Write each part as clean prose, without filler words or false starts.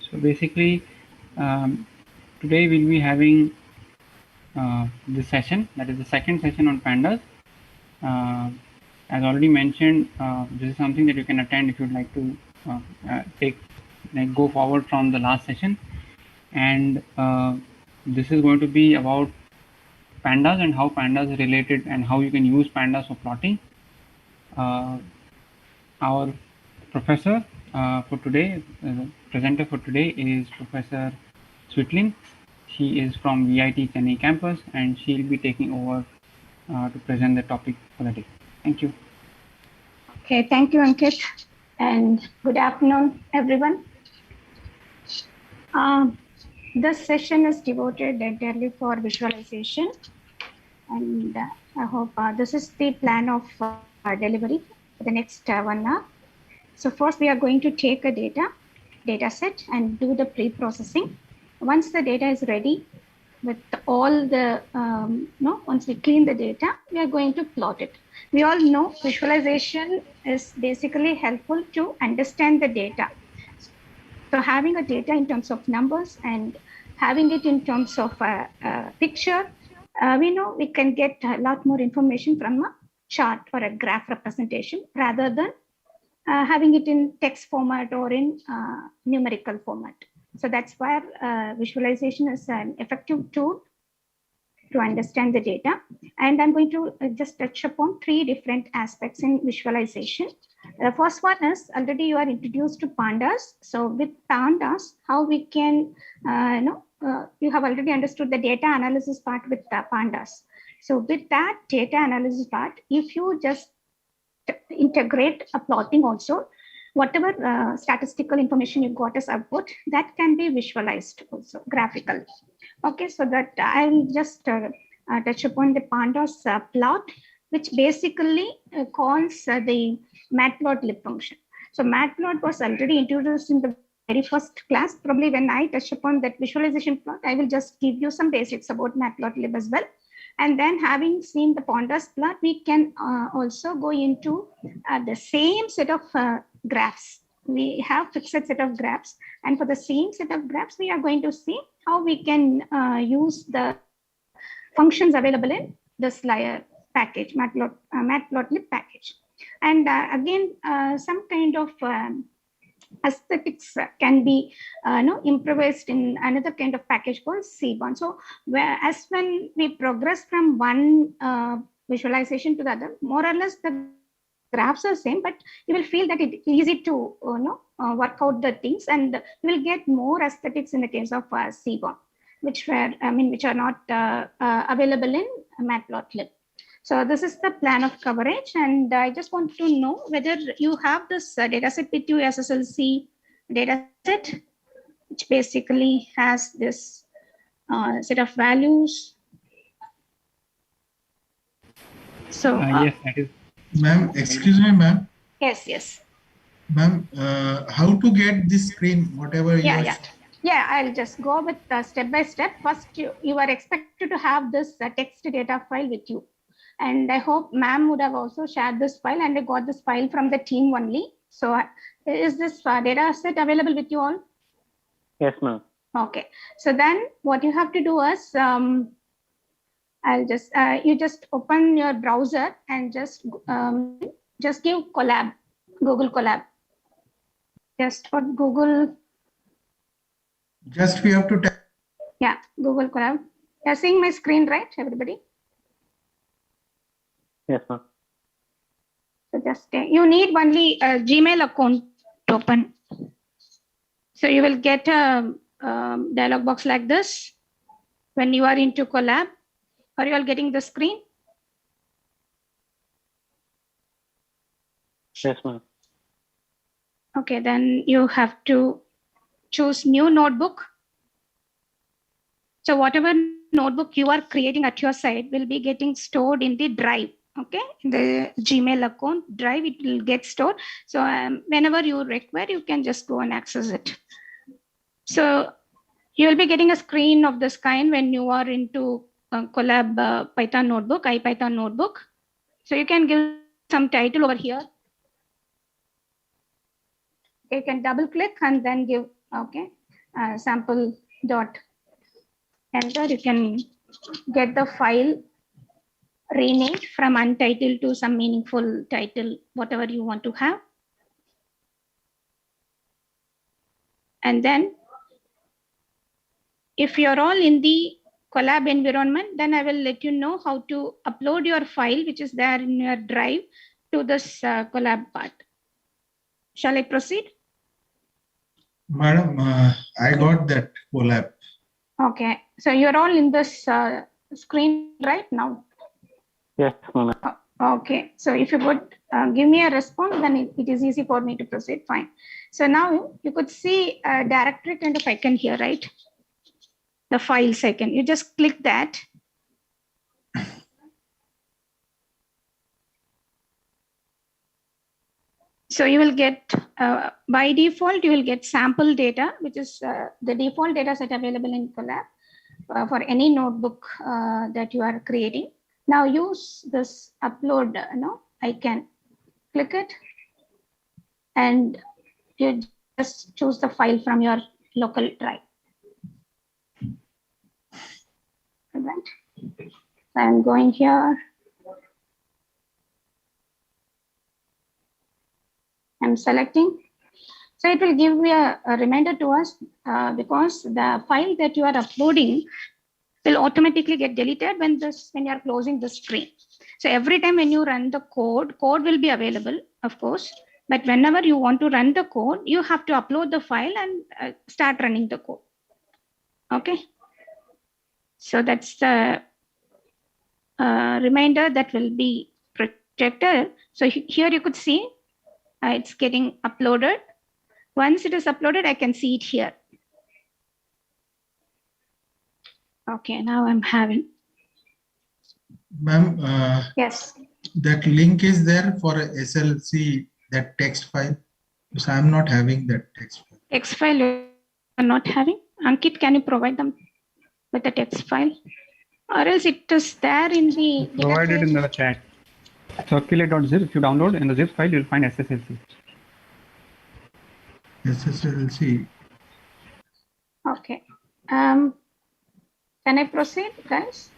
So basically, today we'll be having this session, that is the second session on pandas. As already mentioned, this is something that you can attend if you'd like to go forward from the last session. And this is going to be about pandas and how pandas are related and how you can use pandas for plotting. Our professor for today, presenter for today is Professor Switlin. She is from VIT Chennai campus and she'll be taking over to present the topic for the day. Thank you. Okay, thank you, Ankit, and good afternoon, everyone. This session is devoted entirely for visualization, and I hope this is the plan of delivery for the next 1 hour. So first, we are going to take a data set and do the pre-processing. Once the data is ready, with all the, once we clean the data, we are going to plot it. We all know visualization is basically helpful to understand the data. So having a data in terms of numbers and having it in terms of a picture, we know we can get a lot more information from a chart or a graph representation rather than having it in text format or in numerical format. So that's where visualization is an effective tool to understand the data. And I'm going to just touch upon 3 different aspects in visualization. The first one is already you are introduced to pandas. So with pandas, how we can, you have already understood the data analysis part with pandas. So with that data analysis part, if you just integrate a plotting also, whatever statistical information you got as output, that can be visualized also graphically. Okay, so that I will just touch upon the pandas plot, which basically calls the matplotlib function. So matplot was already introduced in the very first class. Probably when I touch upon that visualization plot, I will just give you some basics about matplotlib as well. And then having seen the pandas plot, we can also go into the same set of graphs. We have fixed set of graphs, and for the same set of graphs, we are going to see how we can use the functions available in this layer package, matplotlib package. And again, some kind of aesthetics can be improvised in another kind of package called Seaborn. So as when we progress from one visualization to the other, more or less the graphs are same, but you will feel that it's easy to work out the things, and you will get more aesthetics in the case of Seaborn, which are not available in Matplotlib. So this is the plan of coverage, and I just want to know whether you have this dataset with you, SSLC dataset, which basically has this set of values. So yes, that is. Ma'am, excuse me, ma'am. Yes. Ma'am, how to get this screen, whatever you are... Yeah, I'll just go with step by step. First, you are expected to have this text data file with you. And I hope ma'am would have also shared this file, and I got this file from the team only. So is this data set available with you all? Yes, ma'am. Okay. So then what you have to do is, I'll just, you just open your browser and just give Colab, Google Colab. Just for Google. Just we have to type. Yeah, Google Colab. You're seeing my screen, right, everybody? Yes, ma'am. So just you need only a Gmail account to open. So you will get a dialog box like this when you are into Colab. Are you all getting the screen? Yes, ma'am. Okay, then you have to choose new notebook. So whatever notebook you are creating at your side will be getting stored in the drive. Okay, in the Gmail account drive, it will get stored. So whenever you require, you can just go and access it. So you will be getting a screen of this kind when you are into Colab Python notebook, IPython notebook. So you can give some title over here. You can double click and then give, okay. sample dot enter, you can get the file renamed from untitled to some meaningful title, whatever you want to have. And then if you're all in the Colab environment, then I will let you know how to upload your file, which is there in your drive, to this Colab part. Shall I proceed? Madam, I got that Colab. Okay, so you're all in this screen right now. Yes, ma'am. Okay, so if you could give me a response, then it is easy for me to proceed. Fine. So now you could see a directory kind of icon here, right? The files icon. You just click that. So you will get, by default, you will get sample data, which is the default data set available in Colab for any notebook that you are creating. Now use this upload icon, click it, and you just choose the file from your local drive. Right. So I'm going here. I'm selecting. So it will give me a reminder to us because the file that you are uploading will automatically get deleted when you are closing the screen. So every time when you run the code will be available, of course. But whenever you want to run the code, you have to upload the file and start running the code. Okay. So that's the reminder that will be projected. So here you could see it's getting uploaded. Once it is uploaded, I can see it here. Okay, now I'm having. Ma'am, yes. That link is there for a SLC, that text file? Because I'm not having that text file. Text file you are not having? Ankit, can you provide them with the text file? Or else it is there in the... Provided in the chat. Circulate.zip, if you download in the zip file, you'll find SSLC. SSLC. Okay. Can I proceed, guys?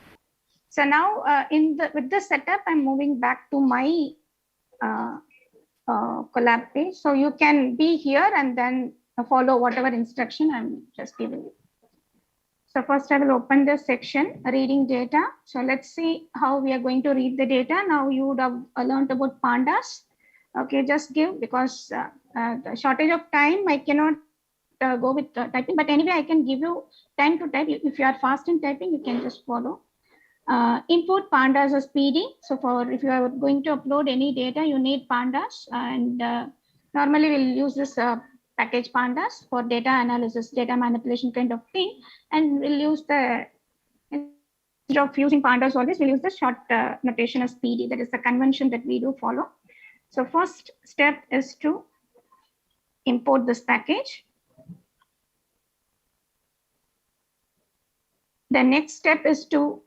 So now with the setup, I'm moving back to my Colab page. So you can be here and then follow whatever instruction I'm just giving you. So first I will open the section reading data. So let's see how we are going to read the data. Now you would have learned about pandas. Okay, just give, because the shortage of time, I cannot go with typing, but anyway, I can give you time to type. If you are fast in typing, you can just follow. Import pandas as PD. So if you are going to upload any data, you need pandas, and normally we'll use this package pandas for data analysis, data manipulation kind of thing, and we'll use the, instead of using pandas always, we'll use the short notation as PD. That is the convention that we do follow. So first step is to import this package. The next step is to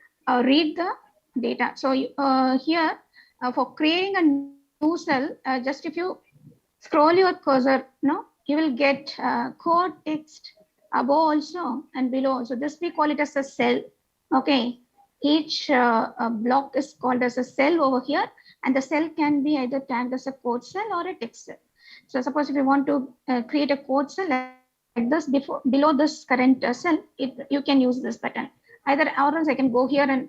read the data. So here for creating a new cell, just if you scroll your cursor, you will get code text above also and below. So this we call it as a cell. Okay, each block is called as a cell over here, and the cell can be either tagged as a code cell or a text cell. So suppose if you want to create a code cell like this, below this current cell, you can use this button. Either or else I can go here and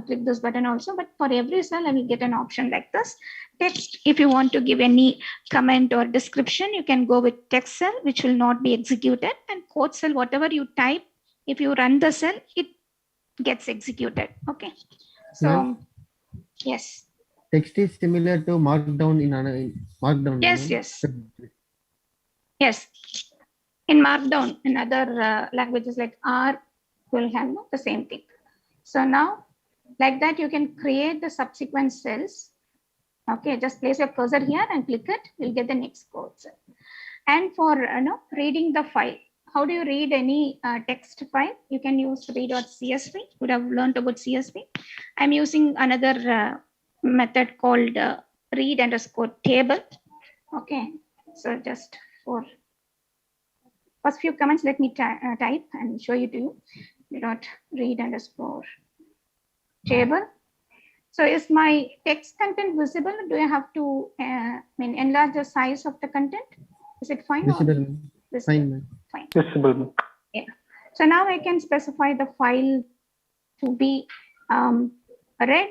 click this button also, but for every cell I will get an option like this. Text, if you want to give any comment or description, you can go with text cell, which will not be executed, and code cell, whatever you type, if you run the cell, it gets executed. Okay. So yes. Text is similar to Markdown in Markdown. Yes, yes. Yes. In Markdown, in other languages like R, will have the same thing. So now, like that, you can create the subsequent cells. Okay, just place your cursor here and click it. You'll get the next code cell. And for reading the file, how do you read any text file? You can use read.csv. You would have learned about CSV. I'm using another method called read_table. Okay, so just for first few comments, let me type and show you to you. Dot read underscore table. So is my text content visible? Do I have to enlarge the size of the content? Is it fine? Visible. Fine, ma'am. Fine. Visible. Yeah. So now I can specify the file to be read,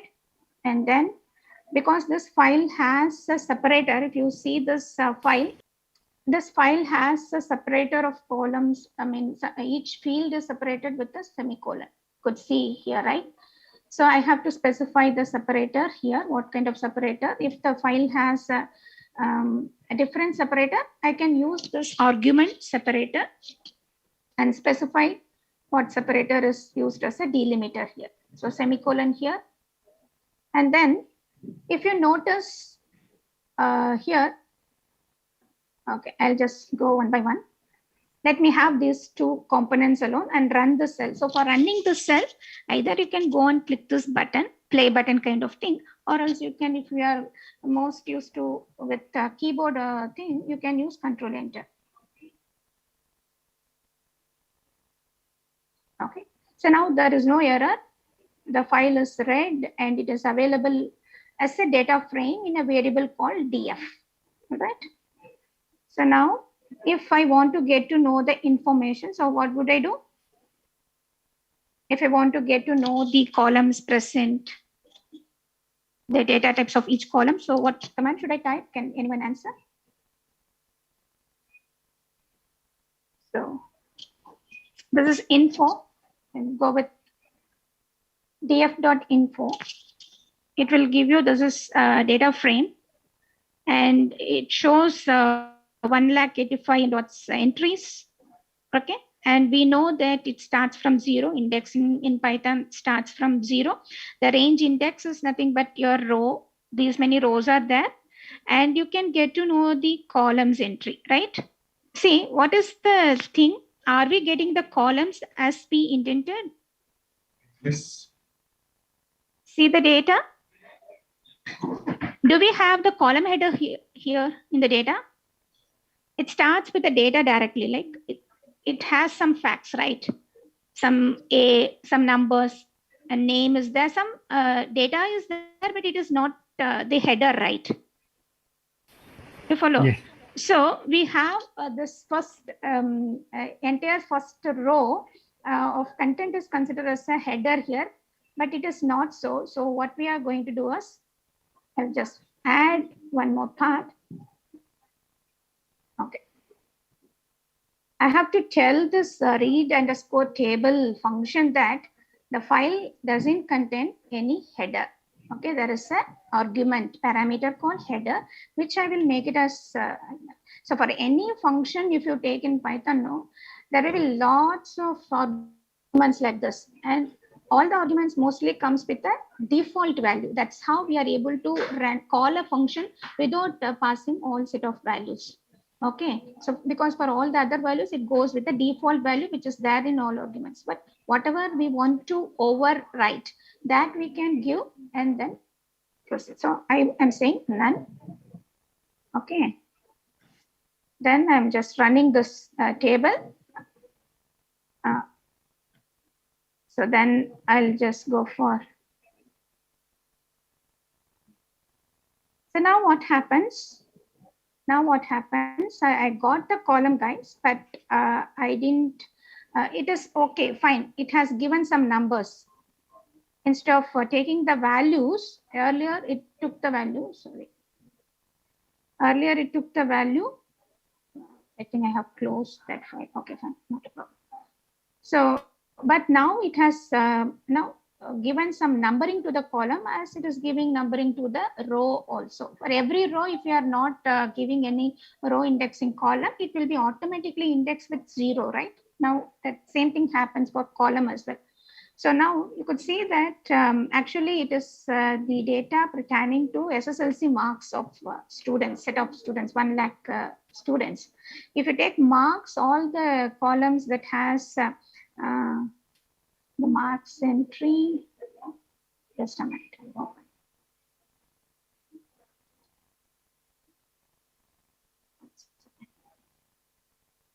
and then because this file has a separator, if you see this file, this file has a separator of columns. I mean, each field is separated with a semicolon. Could see here, right? So I have to specify the separator here. What kind of separator? If the file has a different separator, I can use this argument separator and specify what separator is used as a delimiter here. So semicolon here. And then if you notice here, okay, I'll just go one by one. Let me have these two components alone and run the cell. So for running the cell, either you can go and click this button, play button kind of thing, or else you can, if you are most used to with keyboard thing, you can use Control Enter. Okay, so now there is no error. The file is read and it is available as a data frame in a variable called df, right? So now if I want to get to know the information, so what would I do? If I want to get to know the columns present, the data types of each column, so what command should I type? Can anyone answer? So this is info, and go with df.info. It will give you, this is data frame, and it shows 185 dots entries. Okay, and we know that it starts from 0. Indexing in Python starts from 0. The range index is nothing but your row. These many rows are there, and you can get to know the columns entry, right? See, what is the thing? Are we getting the columns as we intended? Yes. See the data? Do we have the column header here in the data? It starts with the data directly, like it has some facts, right? Some numbers, a name is there, some data is there, but it is not the header, right? You follow? Yes. So we have this first entire first row of content is considered as a header here, but it is not so. So what we are going to do is, I'll just add one more part. Okay. I have to tell this read underscore table function that the file doesn't contain any header. Okay, there is an argument parameter called header, which I will make it as, so for any function, if you take in Python, no, there will be lots of arguments like this. And all the arguments mostly comes with a default value. That's how we are able to call a function without passing all set of values. Okay, so because for all the other values, it goes with the default value, which is there in all arguments. But whatever we want to overwrite, that we can give and then proceed. So I am saying none. Okay. Then I'm just running this table. So then I'll just go for. So now what happens? Now what happens? I got the column, guys, but I didn't. It is okay, fine. It has given some numbers. Instead of taking the values, earlier it took the value, sorry. Earlier it took the value. I think I have closed that file. Okay, fine, not a problem. So, but now it has given some numbering to the column as it is giving numbering to the row also. For every row, if you are not giving any row indexing column, it will be automatically indexed with 0, right? Now that same thing happens for column as well. So now you could see that actually it is the data pertaining to SSLC marks of students, set of students, 1 lakh students. If you take marks, all the columns that has the marks entry, just a minute.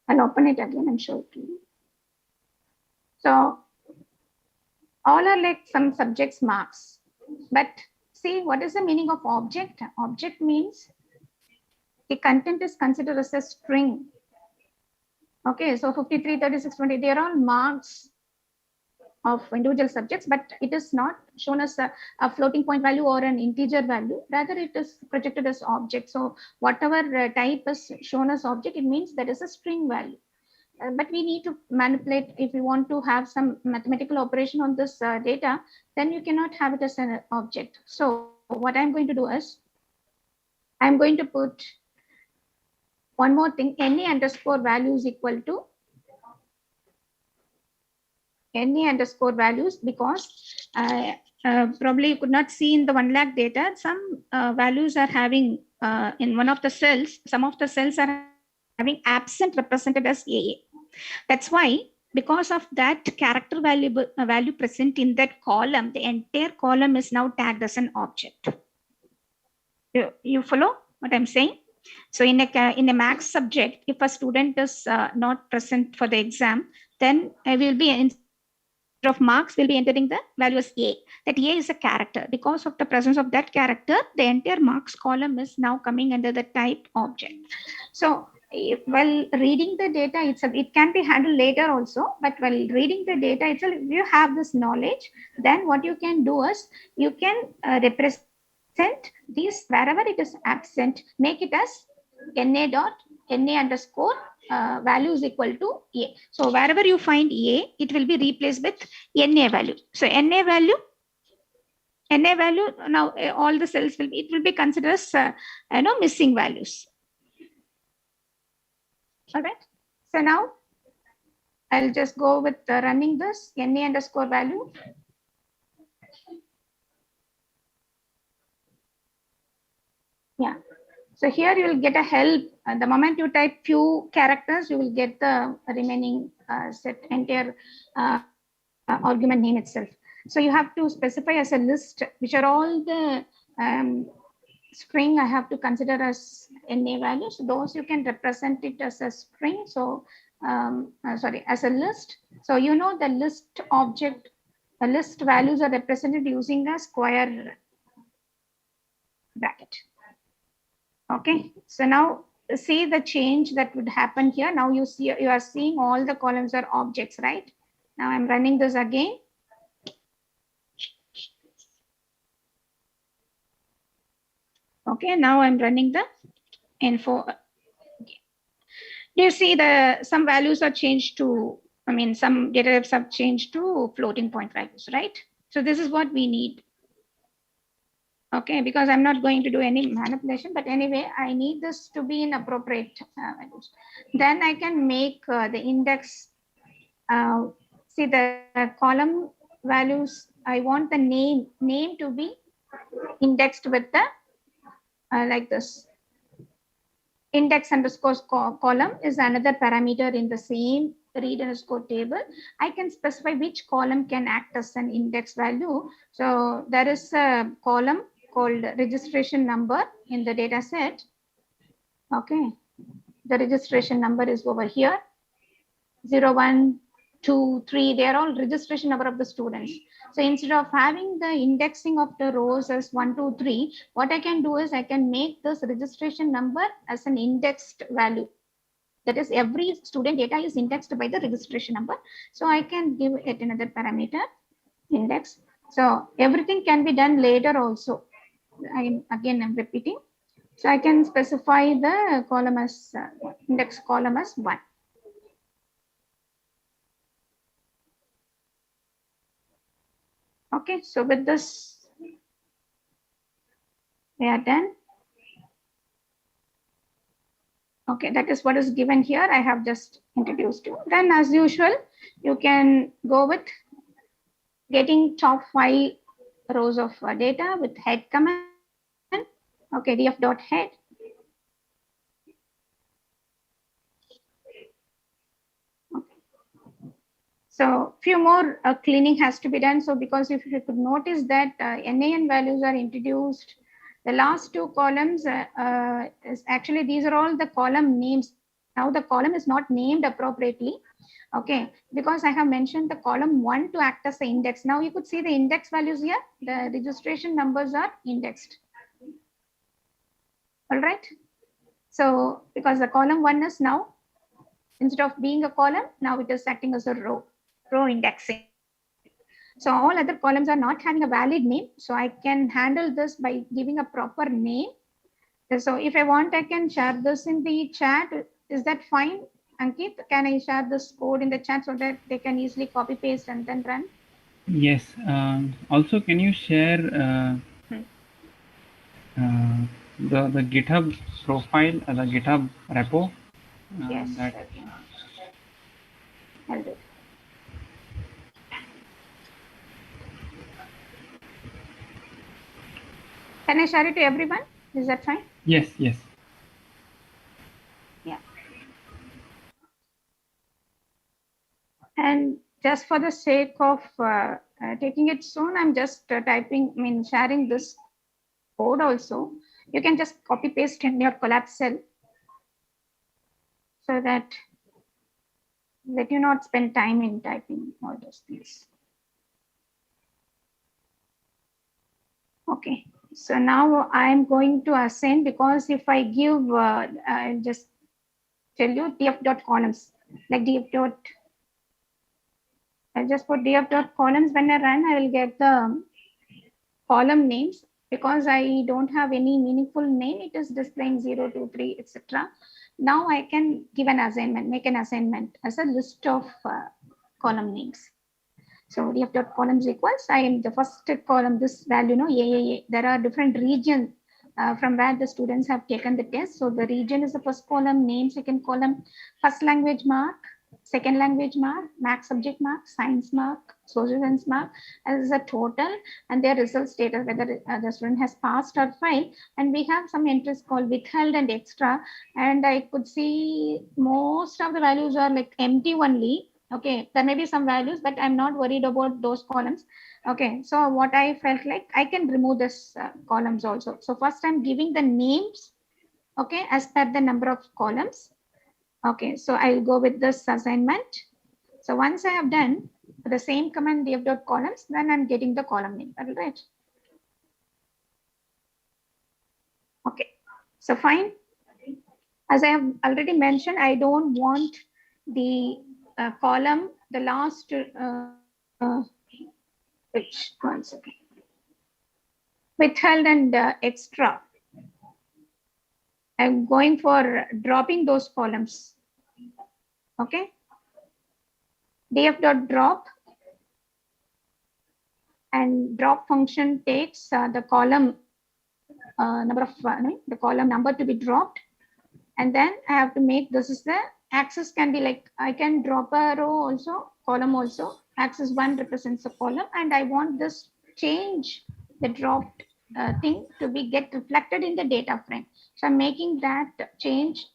I'll open it again and show it to you. So all are like some subjects marks, but see what is the meaning of object? Object means the content is considered as a string. Okay, so 53, 36, 20, they are all marks of individual subjects, but it is not shown as a floating point value or an integer value. Rather, it is projected as object. So whatever type is shown as object, it means that is a string value. But we need to manipulate if we want to have some mathematical operation on this data, then you cannot have it as an object. So what I'm going to do is I'm going to put one more thing, NA underscore value is equal to NA underscore values, because probably you could not see in the 1 lakh data, some values are having in one of the cells, some of the cells are having absent represented as AA. That's why, because of that character value present in that column, the entire column is now tagged as an object. You follow what I'm saying? So in a max subject, if a student is not present for the exam, then I will be instead of marks, we'll be entering the value as A. That A is a character. Because of the presence of that character, the entire marks column is now coming under the type object. So while reading the data itself, it can be handled later also, but while reading the data itself, if you have this knowledge, then what you can do is you can represent these wherever it is absent, make it as NA underscore value is equal to A. So wherever you find A, it will be replaced with NA value. So NA value now all the cells will be considered as missing values. All right. So now I'll just go with running this NA underscore value. Yeah. So here you will get a help. The moment you type few characters, you will get the remaining set entire argument name itself. So you have to specify as a list, which are all the string I have to consider as NA values. So those you can represent it as a string. So as a list. So you know the list object, the list values are represented using a square bracket. Okay, so now see the change that would happen here. Now you are seeing all the columns are objects, right? Now I'm running this again. Okay, now I'm running the info. Do you see some values are changed to, some data types have changed to floating point values, right? So this is what we need. Okay, because I'm not going to do any manipulation, but anyway, I need this to be in appropriate values. Then I can make the index, see the column values, I want the name to be indexed with the, like this. Index underscore column is another parameter in the same read underscore table. I can specify which column can act as an index value. So there is a column called registration number in the data set. Okay, the registration number is over here. 0, 1, 2, 3, they are all registration number of the students. So instead of having the indexing of the rows as 1, 2, 3, what I can do is I can make this registration number as an indexed value. That is, every student data is indexed by the registration number. So I can give it another parameter, index. So everything can be done later also. I'm repeating. So I can specify the column as index column as 1. Okay, so with this, we are done. Okay, that is what is given here. I have just introduced you. Then as usual, you can go with getting top 5 rows of data with head command. Okay, df.head. Okay. So few more cleaning has to be done. So because if you could notice that NaN values are introduced, the last 2 columns is actually, these are all the column names now the column is not named appropriately. Okay, because I have mentioned the column 1 to act as the index. Now you could see the index values here. The registration numbers are indexed. All right. So because the column 1 is now, instead of being a column, now it is acting as a row indexing. So all other columns are not having a valid name. So I can handle this by giving a proper name. So if I want, I can share this in the chat. Is that fine, Ankit? Can I share this code in the chat so that they can easily copy paste and then run? Yes. Also, can you share the GitHub profile, the GitHub repo? Yes, That okay. I'll do it. Can I share it to everyone? Is that fine? yes, yes. Yeah. And just for the sake of taking it soon, I'm just sharing this code also. You can just copy paste in your collapse cell so that let you not spend time in typing all those things. Okay, so now I'm going to assign, because if I give, I'll just tell you df.columns, like df. I'll just put df.columns. When I run, I will get the column names. Because I don't have any meaningful name, it is displaying 0, 2, 3, etc. Now I can give an assignment, make an assignment as a list of column names. So df.columns equals, I am the first column, this value, AAA. There are different regions from where the students have taken the test. So the region is the first column, name, second column, first language mark, second language mark, math subject mark, science mark, social science mark, as a total, and their result status, whether the student has passed or failed. And we have some entries called withheld and extra. And I could see most of the values are like empty only. Okay, there may be some values, but I'm not worried about those columns. Okay, so what I felt like, I can remove this columns also. So first I'm giving the names, okay, as per the number of columns. Okay, so I'll go with this assignment. So once I have done the same command df.columns, then I'm getting the column name. All right. Okay, so fine. As I have already mentioned, I don't want the column, the last, which one second, withheld and extra. I'm going for dropping those columns. Okay. df.drop, and drop function takes the column number of the column number to be dropped, and then I have to make, this is the axis, can be like, I can drop a row also, column also. Axis 1 represents a column, and I want this change, the dropped thing to be get reflected in the data frame. So I'm making that change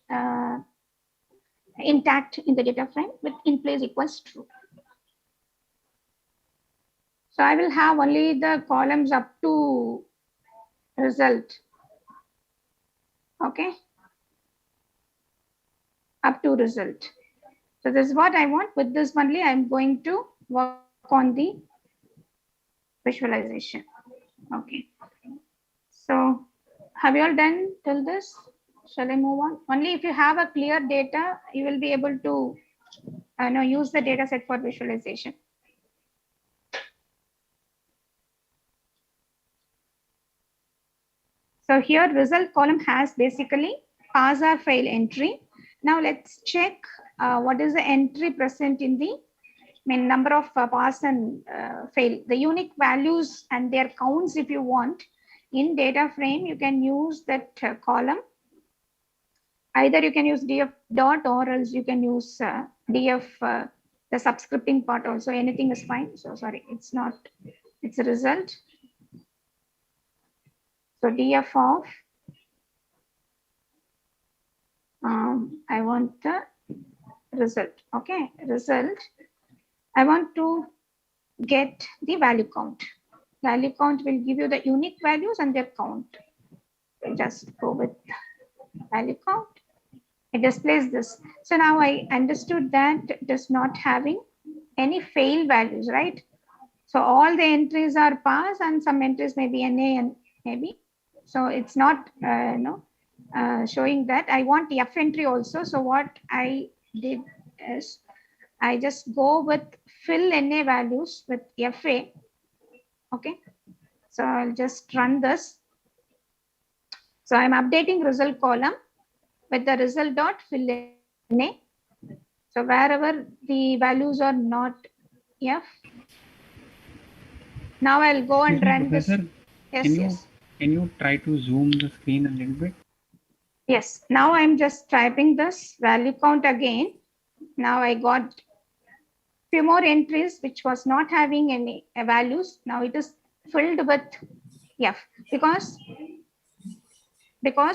intact in the data frame with in place equals true. So I will have only the columns up to result. Okay. Up to result. So this is what I want. With this only, I'm going to work on the visualization. Okay. So have you all done till this? Shall I move on? Only if you have a clear data, you will be able to use the data set for visualization. So here result column has basically pass or fail entry. Now let's check what is the entry present in the number of pass and fail. The unique values and their counts, if you want, in data frame, you can use that column. Either you can use df dot, or else you can use df, the subscripting part also. Anything is fine. So sorry, it's not, it's a result. So df of, I want the result. Okay, result. I want to get the value count. Value count will give you the unique values and their count. So just go with value count. it displays this. So now I understood that it is not having any fail values, right? So all the entries are pass and some entries may be NA and maybe. So it's not showing that. I want the F entry also. So what I did is I just go with fill NA values with FA. Okay. So I'll just run this. So I'm updating result column with the result dot fill NA. So wherever the values are not F, now I'll go and Excuse me, run this. Professor, Yes, can you try to zoom the screen a little bit? Yes. Now I'm just typing this value count again. Now I got few more entries which was not having any values. Now it is filled with F because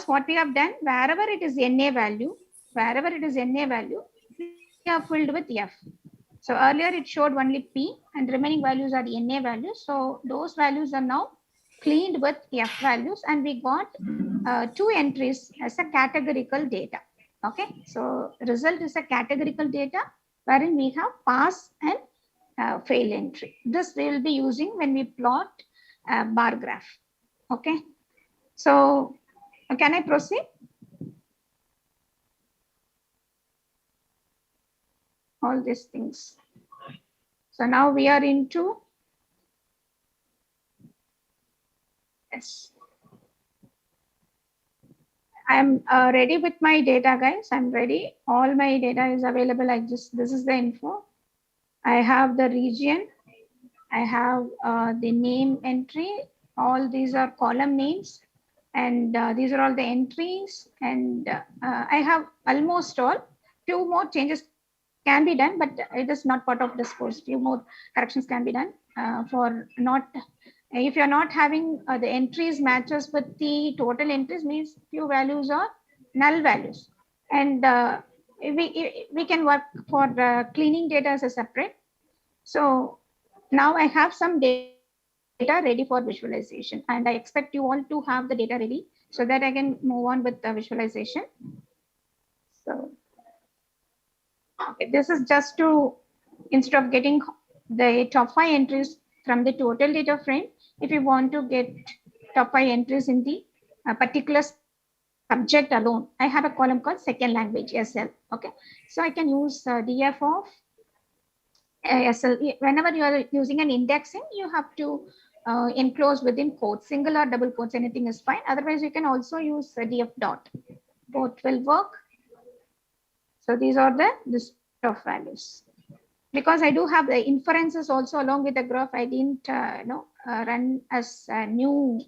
what we have done, wherever it is NA value, we have filled with F. So earlier it showed only P and remaining values are NA values. So those values are now cleaned with F values and we got 2 entries as a categorical data. Okay, so result is a categorical data wherein we have pass and fail entry. This we will be using when we plot a bar graph. Okay, so can I proceed? All these things. So now we are into, yes. I'm ready with my data, guys. I'm ready. All my data is available. This is the info. I have the region. I have the name entry. All these are column names. And these are all the entries. And I have almost all. Few more changes can be done, but it is not part of this course. Few more corrections can be done if you're not having the entries matches with the total entries, means few values are null values. And we can work for cleaning data as a separate. So now I have some data ready for visualization and I expect you all to have the data ready so that I can move on with the visualization. So okay, this is just to, instead of getting the top 5 entries from the total data frame, if you want to get top 5 entries in the particular subject alone, I have a column called second language, SL. Okay, so I can use df of SL. Whenever you are using an indexing, you have to enclose within quotes, single or double quotes, anything is fine. Otherwise, you can also use df dot. Both will work. So these are the list of values. Because I do have the inferences also along with the graph, I didn't run as a new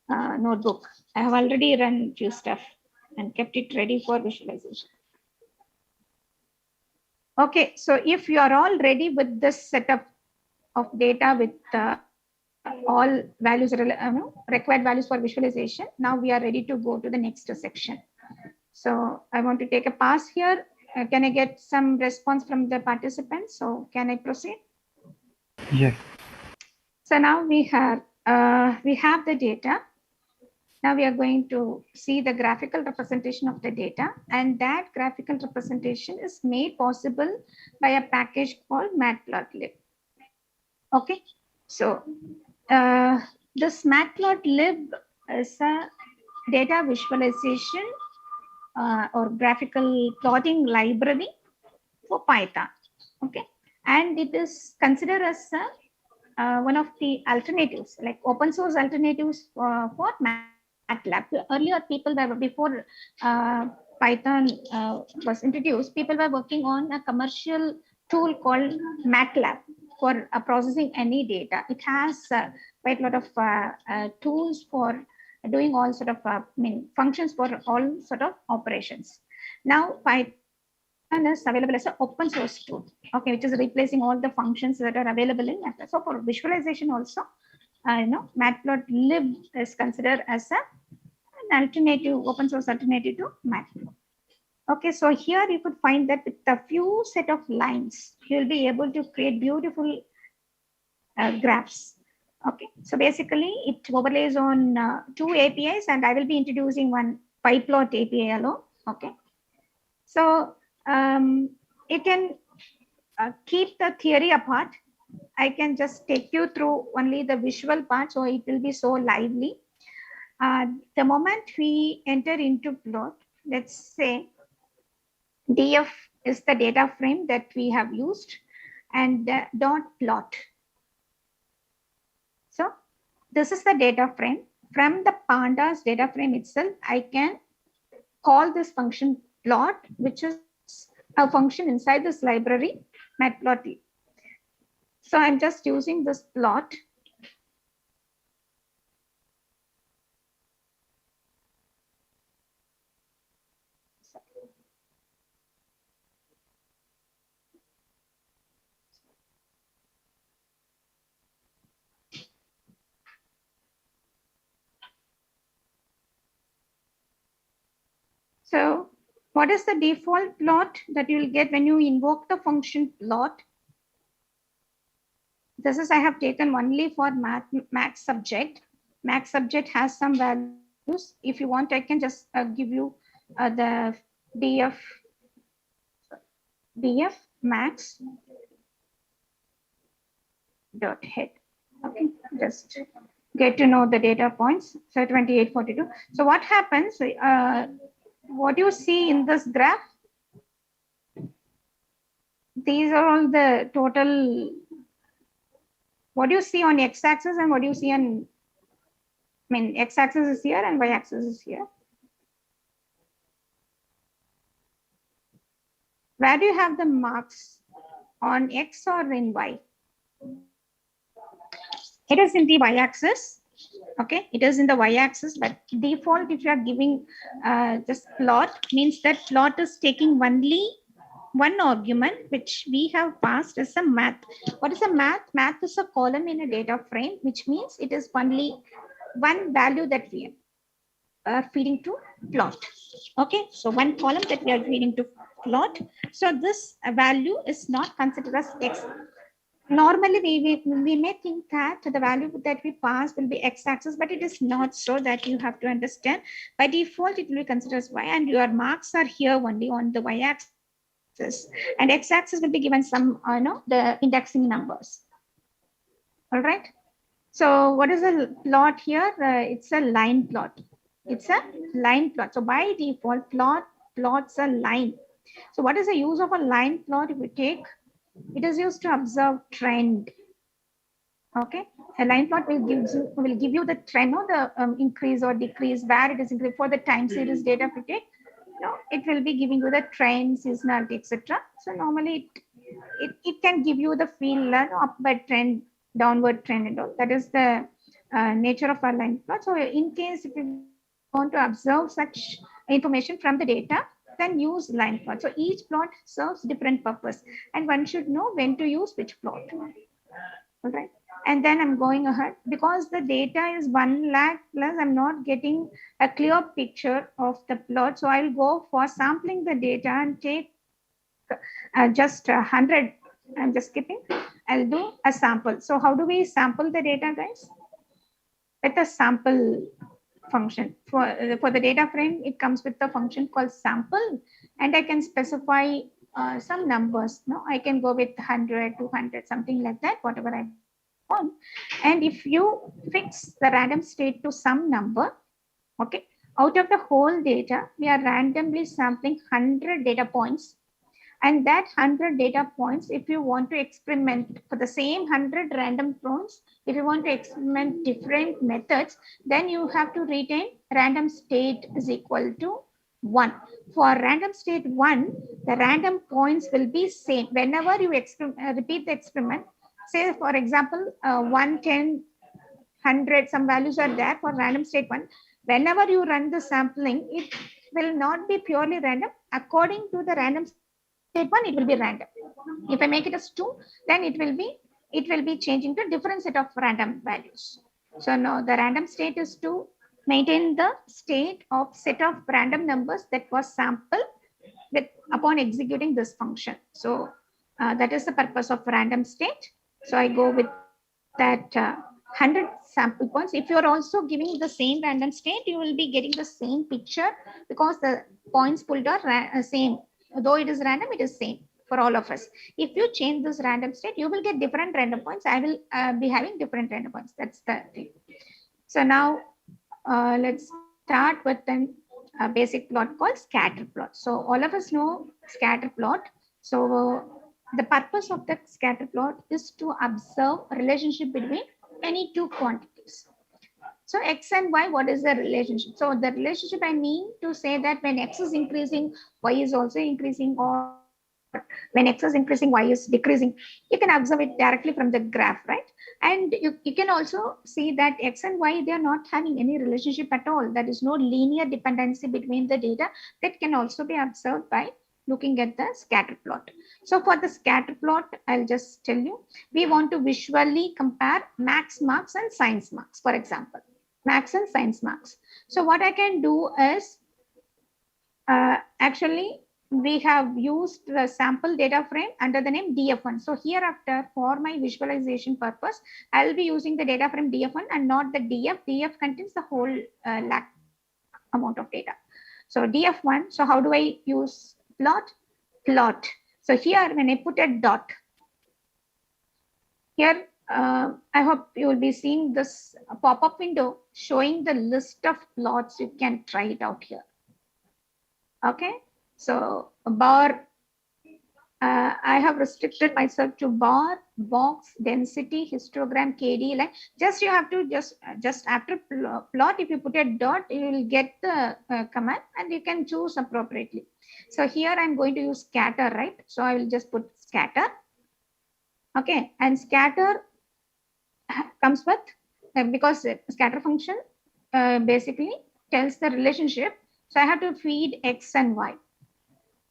notebook. I have already run few stuff and kept it ready for visualization. Okay, so if you are all ready with this setup of data with all values, required values for visualization, now we are ready to go to the next section. So I want to take a pause here. Can I get some response from the participants? So can I proceed? Yes. So now we have the data. Now we are going to see the graphical representation of the data, and that graphical representation is made possible by a package called matplotlib. Okay, so this matplotlib is a data visualization or graphical plotting library for Python. Okay, and it is considered as one of the alternatives, like open source alternatives for MATLAB. Earlier, people were, before Python was introduced, people were working on a commercial tool called MATLAB for processing any data. It has quite a lot of tools for doing all sort of functions for all sort of operations. Now Python is available as an open source tool, okay, which is replacing all the functions that are available in MATLAB. So for visualization also, matplotlib is considered as an alternative, open source alternative to MATLAB. Okay, so here you could find that with a few set of lines, you will be able to create beautiful graphs. Okay, so basically it overlays on 2 APIs, and I will be introducing one PyPlot API alone. Okay, So you can keep the theory apart. I can just take you through only the visual part, so it will be so lively. The moment we enter into plot, let's say df is the data frame that we have used, and dot plot. So this is the data frame. From the pandas data frame itself, I can call this function plot, which is a function inside this library, matplotlib. So I'm just using this plot. So what is the default plot that you will get when you invoke the function plot? This is I have taken only for max subject. Max subject has some values. If you want, I can just give you the df max dot head. Okay, just get to know the data points. So 2842. So what happens? What you see in this graph, these are all the total, what you see on x-axis and what you see on, x-axis is here and y-axis is here. Where do you have the marks, on x or in y? It is in the y-axis. Okay, it is in the y-axis, but default, if you are giving this plot, means that plot is taking only one argument, which we have passed as a math. What is a math? Math is a column in a data frame, which means it is only one value that we are feeding to plot. Okay, so one column that we are feeding to plot. So this value is not considered as x. Normally, we may think that the value that we pass will be x-axis, but it is not so. That you have to understand. By default, it will be considered as y, and your marks are here only on the y-axis, and x-axis will be given some, the indexing numbers. All right. So what is a plot here? It's a line plot. It's a line plot. So by default, plots a line. So what is the use of a line plot? If we take, it is used to observe trend. Okay, a line plot will give you the trend, or the increase or decrease, where it is increased for the time series data. If you take, it will be giving you the trend, seasonality, etc. So normally it can give you the feel, upward trend, downward trend, and all. That is the nature of our line plot. So in case if you want to observe such information from the data, then use line plot. So each plot serves different purpose, and one should know when to use which plot. All right. And then I'm going ahead, because the data is 1 lakh plus, I'm not getting a clear picture of the plot. So I'll go for sampling the data and take just 100. I'm just skipping. I'll do a sample. So how do we sample the data, guys? With a sample function. For the data frame, it comes with a function called sample, and I can specify some numbers. No, I can go with 100, 200, something like that, whatever I want. And if you fix the random state to some number, okay, out of the whole data, we are randomly sampling 100 data points. And that 100 data points, if you want to experiment for the same 100 random points, if you want to experiment different methods, then you have to retain random state is equal to 1. For random state 1, the random points will be same. Whenever you repeat the experiment, say for example, 1, 10, 100, some values are there for random state 1. Whenever you run the sampling, it will not be purely random. According to the random state 1, it will be random. If I make it as 2, then it will be changing to different set of random values. So no, the random state is to maintain the state of set of random numbers that was sampled upon executing this function. So that is the purpose of random state. So I go with that 100 sample points. If you're also giving the same random state, you will be getting the same picture, because the points pulled are same. though it is random, it is same for all of us. If you change this random state, you will get different random points. I will be having different random points. That's the thing. So now let's start with a basic plot called scatter plot. So all of us know scatter plot. So the purpose of the scatter plot is to observe a relationship between any two quantities. So x and y, what is the relationship? So the relationship, I mean to say that when x is increasing, y is also increasing, or when x is increasing, y is decreasing. You can observe it directly from the graph, right? And you can also see that x and y, they are not having any relationship at all. There is no linear dependency between the data. That can also be observed by looking at the scatter plot. So for the scatter plot, I'll just tell you, we want to visually compare max marks and science marks, for example, max and science marks. So what I can do is, actually, we have used the sample data frame under the name DF1. So hereafter, for my visualization purpose, I'll be using the data frame DF1 and not the DF. DF contains the whole lakh amount of data. So DF1, so how do I use plot? Plot. So here, when I put a dot, here, I hope you will be seeing this pop-up window showing the list of plots. You can try it out here. Okay. So bar, I have restricted myself to bar, box, density, histogram, KD line. Just you have to just after plot, if you put a dot, you will get the command and you can choose appropriately. So here I'm going to use scatter, right? So I will just put scatter. Okay, and scatter comes with, because scatter function basically tells the relationship. So I have to feed x and y.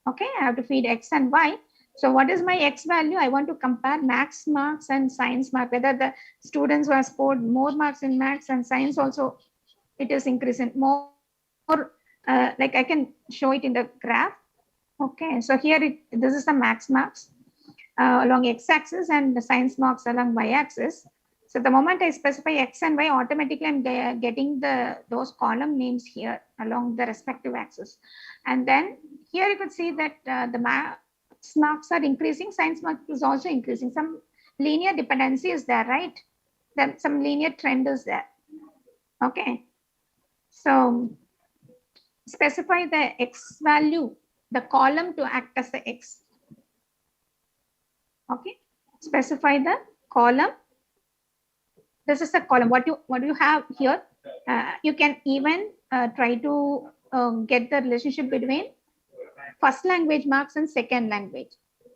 Okay, I have to feed x and y. So what is my x value? I want to compare max marks and science mark, whether the students who have scored more marks in max and science also, it is increasing more. Like I can show it in the graph. Okay, so here this is the max marks along x-axis and the science marks along y-axis. So the moment I specify x and y, automatically I'm getting those column names here along the respective axis. And then here you could see that the max marks are increasing, science marks is also increasing. Some linear dependency is there, right? Then some linear trend is there. Okay. So specify the x value, the column to act as the x. Okay. Specify the column. This is the column. What you have here, you can even try to get the relationship between first language marks and second language.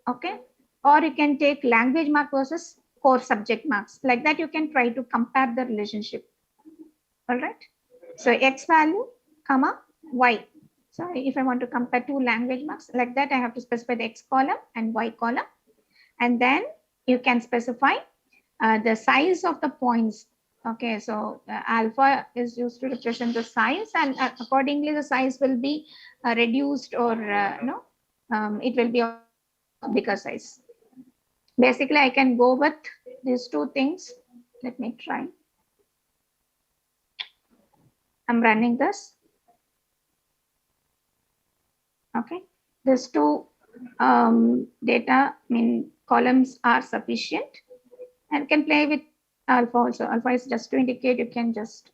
Okay, or you can take language mark versus core subject marks. Like that, you can try to compare the relationship. All right. So x value, comma y. So if I want to compare two language marks, like that, I have to specify the x column and y column, and then you can specify the size of the points. Okay, so alpha is used to represent the size, and accordingly the size will be reduced, or it will be a bigger size. Basically, I can go with these two things. Let me try. I'm running this. Okay, these two data columns are sufficient, and can play with alpha also. Alpha is just to indicate you can just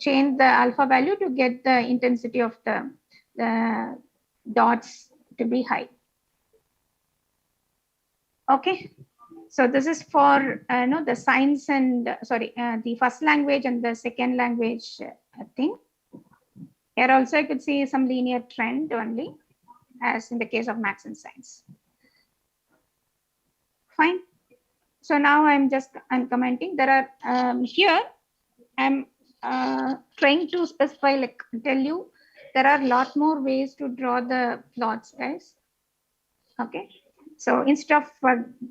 change the alpha value to get the intensity of the dots to be high. Okay, so this is for the science and the first language and the second language thing. Here also I could see some linear trend only, as in the case of maths and science. Fine. So now I'm commenting. There are here I'm trying to specify, like tell you, there are a lot more ways to draw the plots, guys. Okay. So instead of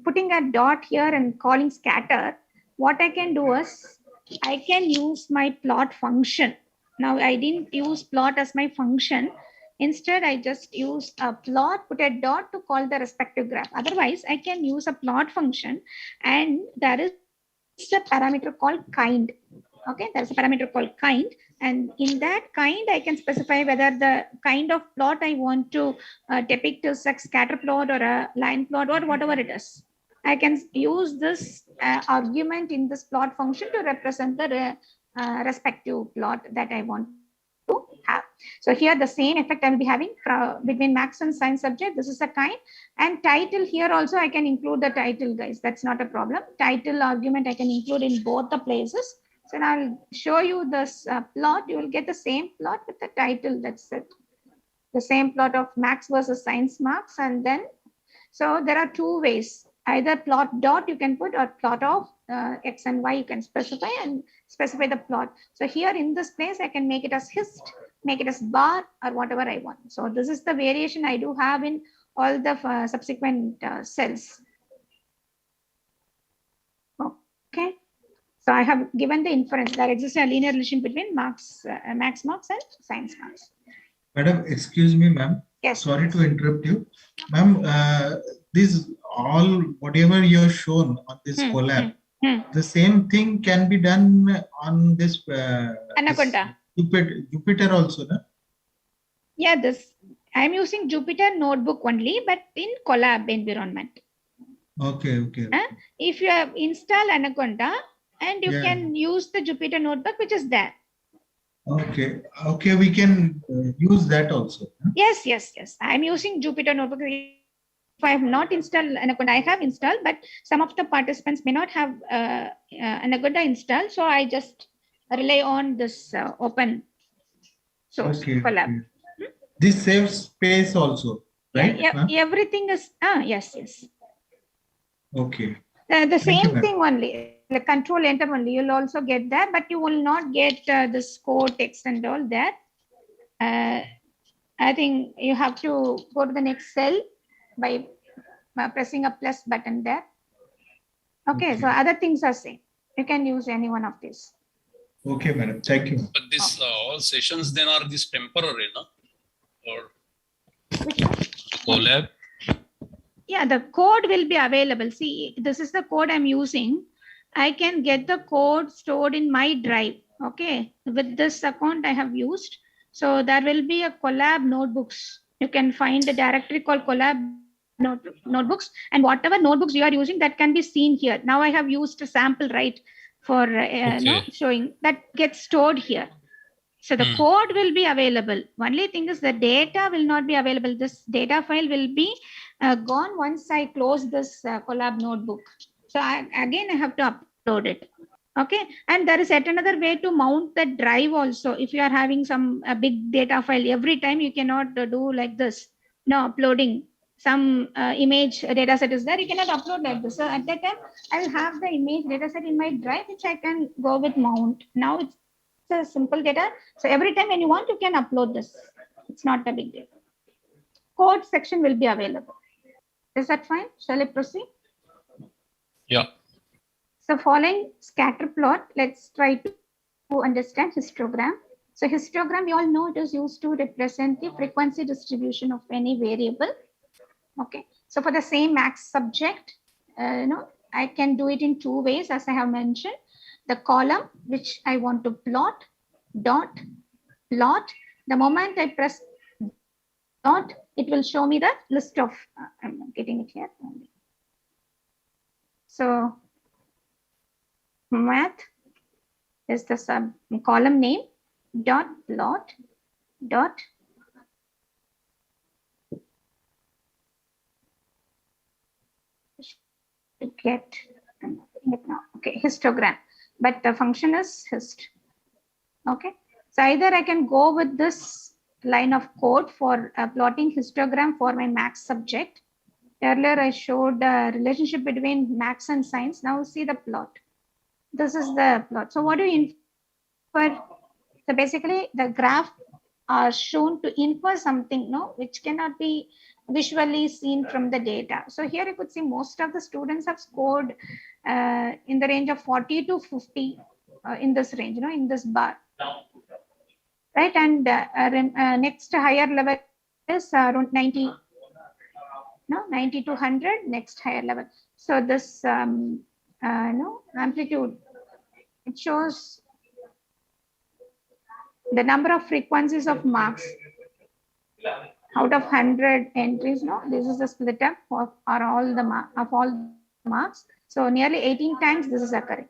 putting a dot here and calling scatter, what I can do is I can use my plot function. Now I didn't use plot as my function. Instead, I just use a plot, put a dot to call the respective graph. Otherwise, I can use a plot function, and there is a parameter called kind. Okay, there's a parameter called kind, and in that kind I can specify whether the kind of plot I want to depict is a scatter plot or a line plot or whatever it is. I can use this argument in this plot function to represent the respective plot that I want to have. So here the same effect I will be having between max and science subject. This is a kind, and title here also I can include the title, guys. That's not a problem. Title argument I can include in both the places. So now I'll show you this plot. You will get the same plot with the title. That's it. The same plot of max versus science marks, and then so there are two ways. Either plot dot you can put, or plot of x and y you can specify and specify the plot. So here in this place I can make it as hist, make it as bar, or whatever I want. So this is the variation I do have in all the subsequent cells. Okay. So I have given the inference that exists a linear relation between max marks and science marks. Madam, excuse me, ma'am. Yes. Sorry to interrupt you. Ma'am, this all, whatever you have shown on this collab, the same thing can be done on this Anaconda. Jupyter also, no? Yeah, this I'm using Jupyter Notebook only, but in Colab environment. Okay. If you have installed Anaconda, and you can use the Jupyter Notebook, which is there. Okay, we can use that also. Huh? Yes. I'm using Jupyter Notebook. If I have not installed Anaconda, I have installed, but some of the participants may not have Anaconda installed. So I just rely on this open source Colab. Okay. This saves space also, right? Yeah, everything is, yes. Okay. The same thing only. The control enter only, you'll also get that, but you will not get this code text and all that. I think you have to go to the next cell by pressing a plus button there. Okay, so other things are same. You can use any one of these. Okay, madam. Thank you. But this all sessions then are this temporary, no? Or Colab? Yeah, the code will be available. See, this is the code I'm using. I can get the code stored in my drive. Okay, with this account I have used. So there will be a Colab notebooks. You can find a directory called Colab notebooks, and whatever notebooks you are using, that can be seen here. Now I have used a sample, right, for showing that gets stored here. So the code will be available. Only thing is the data will not be available. This data file will be gone once I close this Colab notebook. So I have to upload it. Okay. And there is yet another way to mount the drive also. If you are having some big data file, every time you cannot do like this. No, uploading some image data set is there. You cannot upload like this. So at that time, I will have the image data set in my drive, which I can go with mount. Now it's a simple data. So every time when you want, you can upload this. It's not a big deal. Code section will be available. Is that fine? Shall I proceed? Yeah. So following scatter plot, let's try to understand histogram. So histogram, we all know it is used to represent the frequency distribution of any variable. Okay. So for the same max subject, I can do it in two ways, as I have mentioned. The column, which I want to plot, dot, plot. The moment I press dot, it will show me the list of, I'm getting it here. So math is the sub column name, dot plot, dot get now. Okay, histogram, but the function is hist. Okay, so either I can go with this line of code for plotting histogram for my max subject. Earlier I showed the relationship between max and science. Now see the plot. This is the plot. So what do you infer? So basically the graph are shown to infer something, which cannot be visually seen from the data. So here you could see most of the students have scored in the range of 40 to 50 in this range, in this bar. Right, and next higher level is around 90, 90 to 100, next higher level. So this amplitude, it shows the number of frequencies of marks out of 100 entries. No, this is the split up of all the marks. So nearly 18 times this is occurring.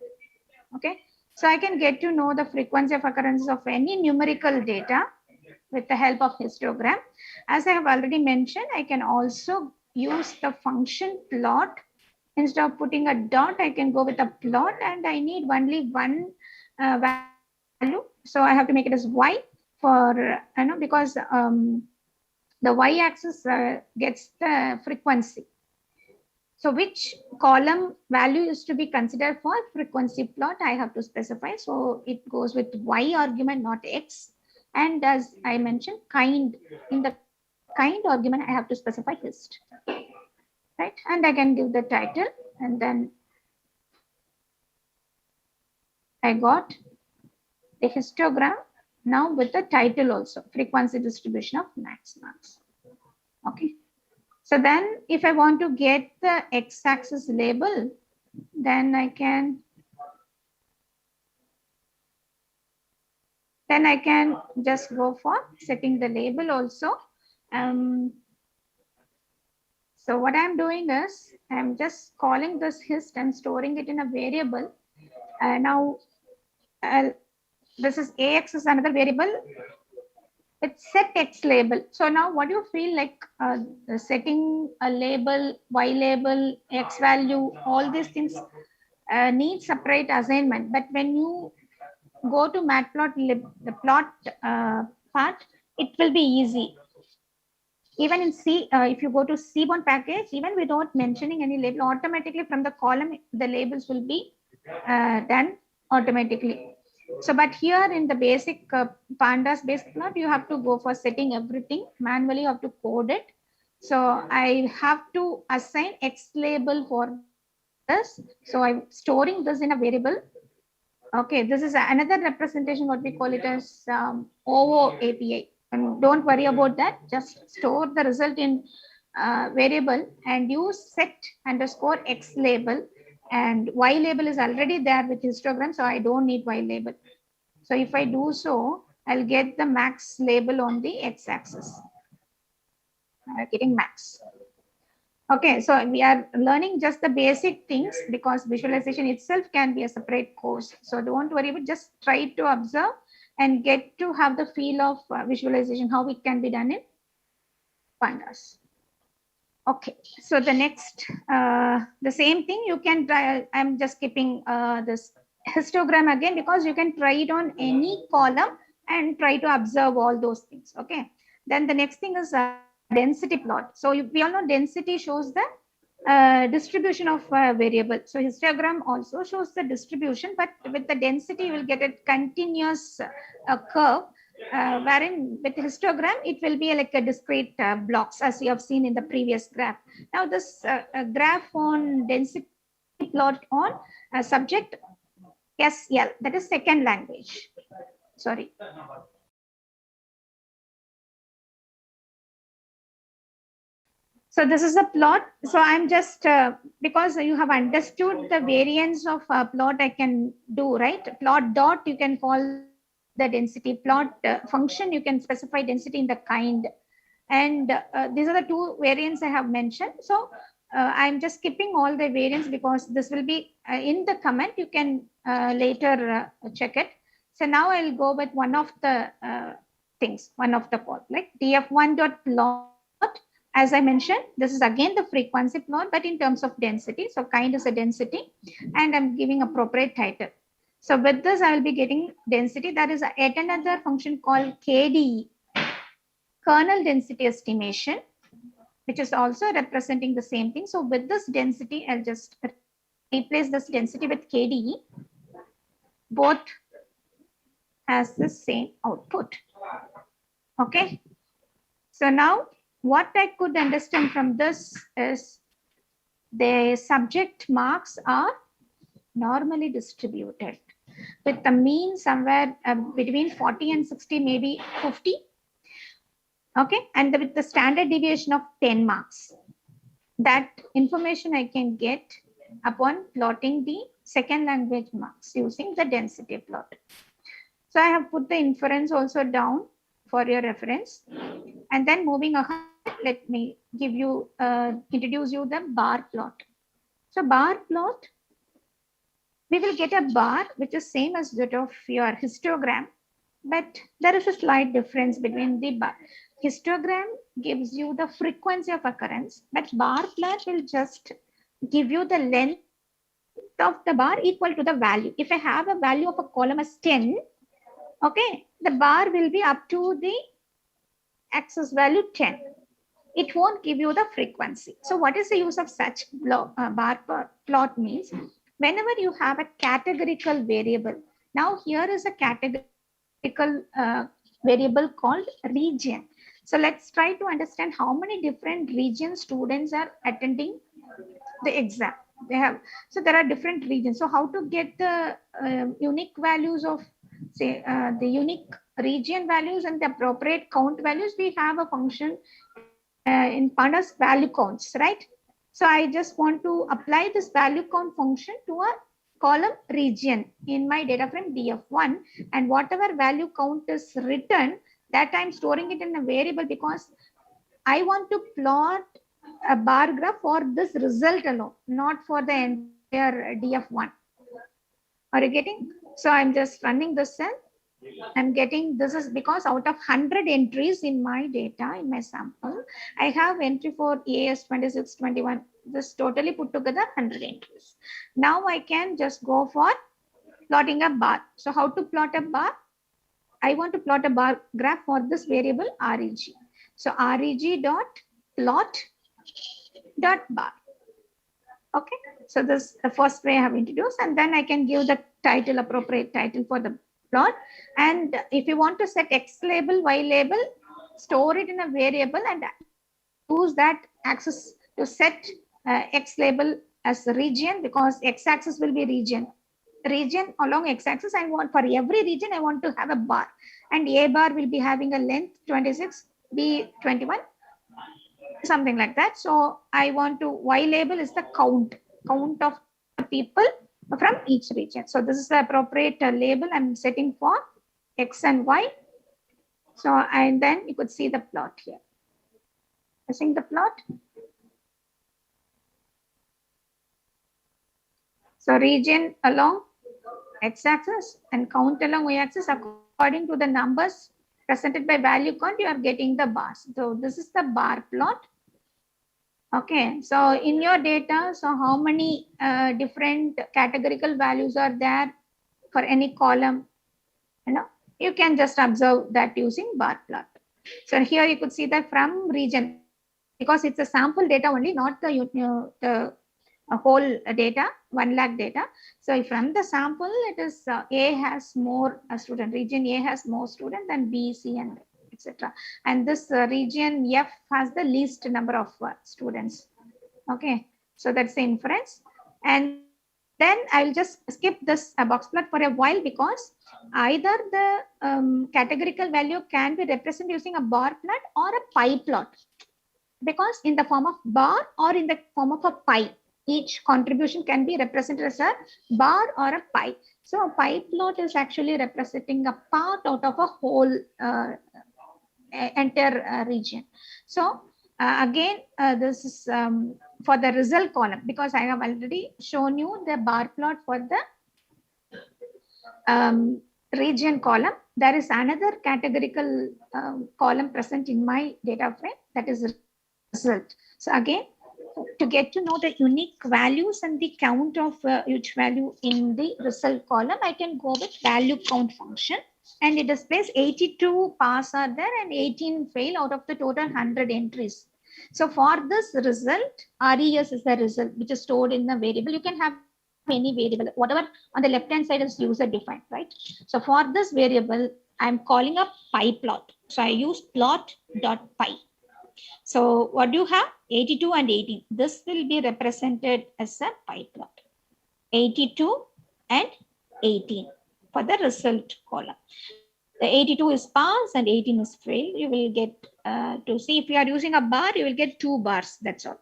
Okay, so I can get to know the frequency of occurrences of any numerical data with the help of histogram. As I have already mentioned, I can also use the function plot. Instead of putting a dot, I can go with a plot, and I need only one value. So I have to make it as y for, because the y-axis gets the frequency. So which column value is to be considered for frequency plot, I have to specify. So it goes with y argument, not x. And as I mentioned, kind, in the kind argument, I have to specify hist. Right? And I can give the title, and then I got the histogram now with the title also, frequency distribution of max marks. Okay. So then if I want to get the x-axis label, then I can just go for setting the label also. So what I'm doing is I'm just calling this hist and storing it in a variable. Now this is ax is another variable. It's set x label. So now what do you feel like setting a label, y label, x value, all these things need separate assignment. But when you go to matplotlib, the plot part, it will be easy. Even in C, if you go to Seaborn package, even without mentioning any label, automatically from the column, the labels will be done automatically. So, but here in the basic pandas based plot, you have to go for setting everything manually. You have to code it. So I have to assign x label for this. So I'm storing this in a variable. Okay, this is another representation, what we call it as OO API. And don't worry about that. Just store the result in variable and use set underscore x label. And y label is already there with histogram, so I don't need y label. So if I do so, I'll get the max label on the x-axis. Getting max. Okay, so we are learning just the basic things because visualization itself can be a separate course. So don't worry, but just try to observe and get to have the feel of visualization, how it can be done in pandas. Okay, so the next, the same thing you can try. I'm just keeping this histogram again because you can try it on any column and try to observe all those things. Okay, then the next thing is density plot. So we all know density shows the distribution of variable. So histogram also shows the distribution, but with the density you will get a continuous curve. Wherein with histogram, it will be like a discrete blocks as you have seen in the previous graph. Now this graph on density plot on subject SL, that is second language. Sorry. So this is a plot. So I'm just, because you have understood the variance of plot I can do, right? Plot dot, you can call the density. Plot function, you can specify density in the kind. And these are the two variants I have mentioned. So I'm just skipping all the variants because this will be in the comment. You can later check it. So now I'll go with one of the things, one of the plot, like df1.plot. As I mentioned, this is again the frequency plot, but in terms of density. So kind is a density, and I'm giving appropriate title. So with this, I will be getting density. That is yet another function called KDE, kernel density estimation, which is also representing the same thing. So with this density, I'll just replace this density with KDE. Both has the same output. Okay. So now what I could understand from this is the subject marks are normally distributed with the mean somewhere between 40 and 60, maybe 50. Okay, and with the standard deviation of 10 marks. That information I can get upon plotting the second language marks using the density plot. So I have put the inference also down for your reference. And then moving ahead, let me give you, introduce you the bar plot. So bar plot, we will get a bar which is same as that of your histogram, but there is a slight difference between the bar. Histogram gives you the frequency of occurrence, but bar plot will just give you the length of the bar equal to the value. If I have a value of a column as 10, okay, the bar will be up to the axis value 10. It won't give you the frequency. So what is the use of such bar plot means? Whenever you have a categorical variable, now here is a categorical variable called region. So let's try to understand how many different regions students are attending the exam. They have, so there are different regions. So how to get the unique values of, say, the unique region values and the appropriate count values? We have a function in pandas value counts, right? So I just want to apply this value count function to a column region in my data frame df1, and whatever value count is written, that I'm storing it in a variable because I want to plot a bar graph for this result alone, not for the entire df1. Are you getting? So I'm just running this cell. I'm getting, this is because out of 100 entries in my data, in my sample, I have entry for AS 26, 21, this totally put together 100 entries. Now I can just go for plotting a bar. So how to plot a bar? I want to plot a bar graph for this variable reg. So reg dot plot dot bar. Okay, so this is the first way I have introduced, and then I can give the title, appropriate title for the plot. And if you want to set X label, Y label, store it in a variable and use that axis to set X label as a region, because X axis will be region. Region along X axis, I want for every region, I want to have a bar, and A bar will be having a length 26, B 21, something like that. So I want to, Y label is the count of people from each region. So this is the appropriate label I'm setting for X and Y. So, and then you could see the plot here. Seeing the plot. So region along X-axis and count along Y-axis, according to the numbers presented by value count, you are getting the bars. So this is the bar plot. Okay, so in your data, so how many different categorical values are there for any column? You know, you can just observe that using bar plot. So here you could see that from region, because it's a sample data only, not the whole data, 1 lakh data. So from the sample, it is A has more student, region A has more student than B, C, and etc. And this region F has the least number of students. Okay, so that's the inference. And then I'll just skip this box plot for a while, because either the categorical value can be represented using a bar plot or a pie plot, because in the form of bar or in the form of a pie, each contribution can be represented as a bar or a pie. So a pie plot is actually representing a part out of a whole entire region. So again, this is for the result column, because I have already shown you the bar plot for the region column. There is another categorical column present in my data frame, that is result. So again, to get to know the unique values and the count of each value in the result column, I can go with value count function, and it displays 82 pass are there and 18 fail out of the total 100 entries. So for this result, RES is the result which is stored in the variable. You can have any variable, whatever on the left hand side is user defined, right? So for this variable, I'm calling a pie plot. So I use plot.pie. So what do you have? 82 and 18. This will be represented as a pie plot. 82 and 18 for the result column. The 82 is pass and 18 is fail. You will get to see, if you are using a bar, you will get 2 bars. That's all.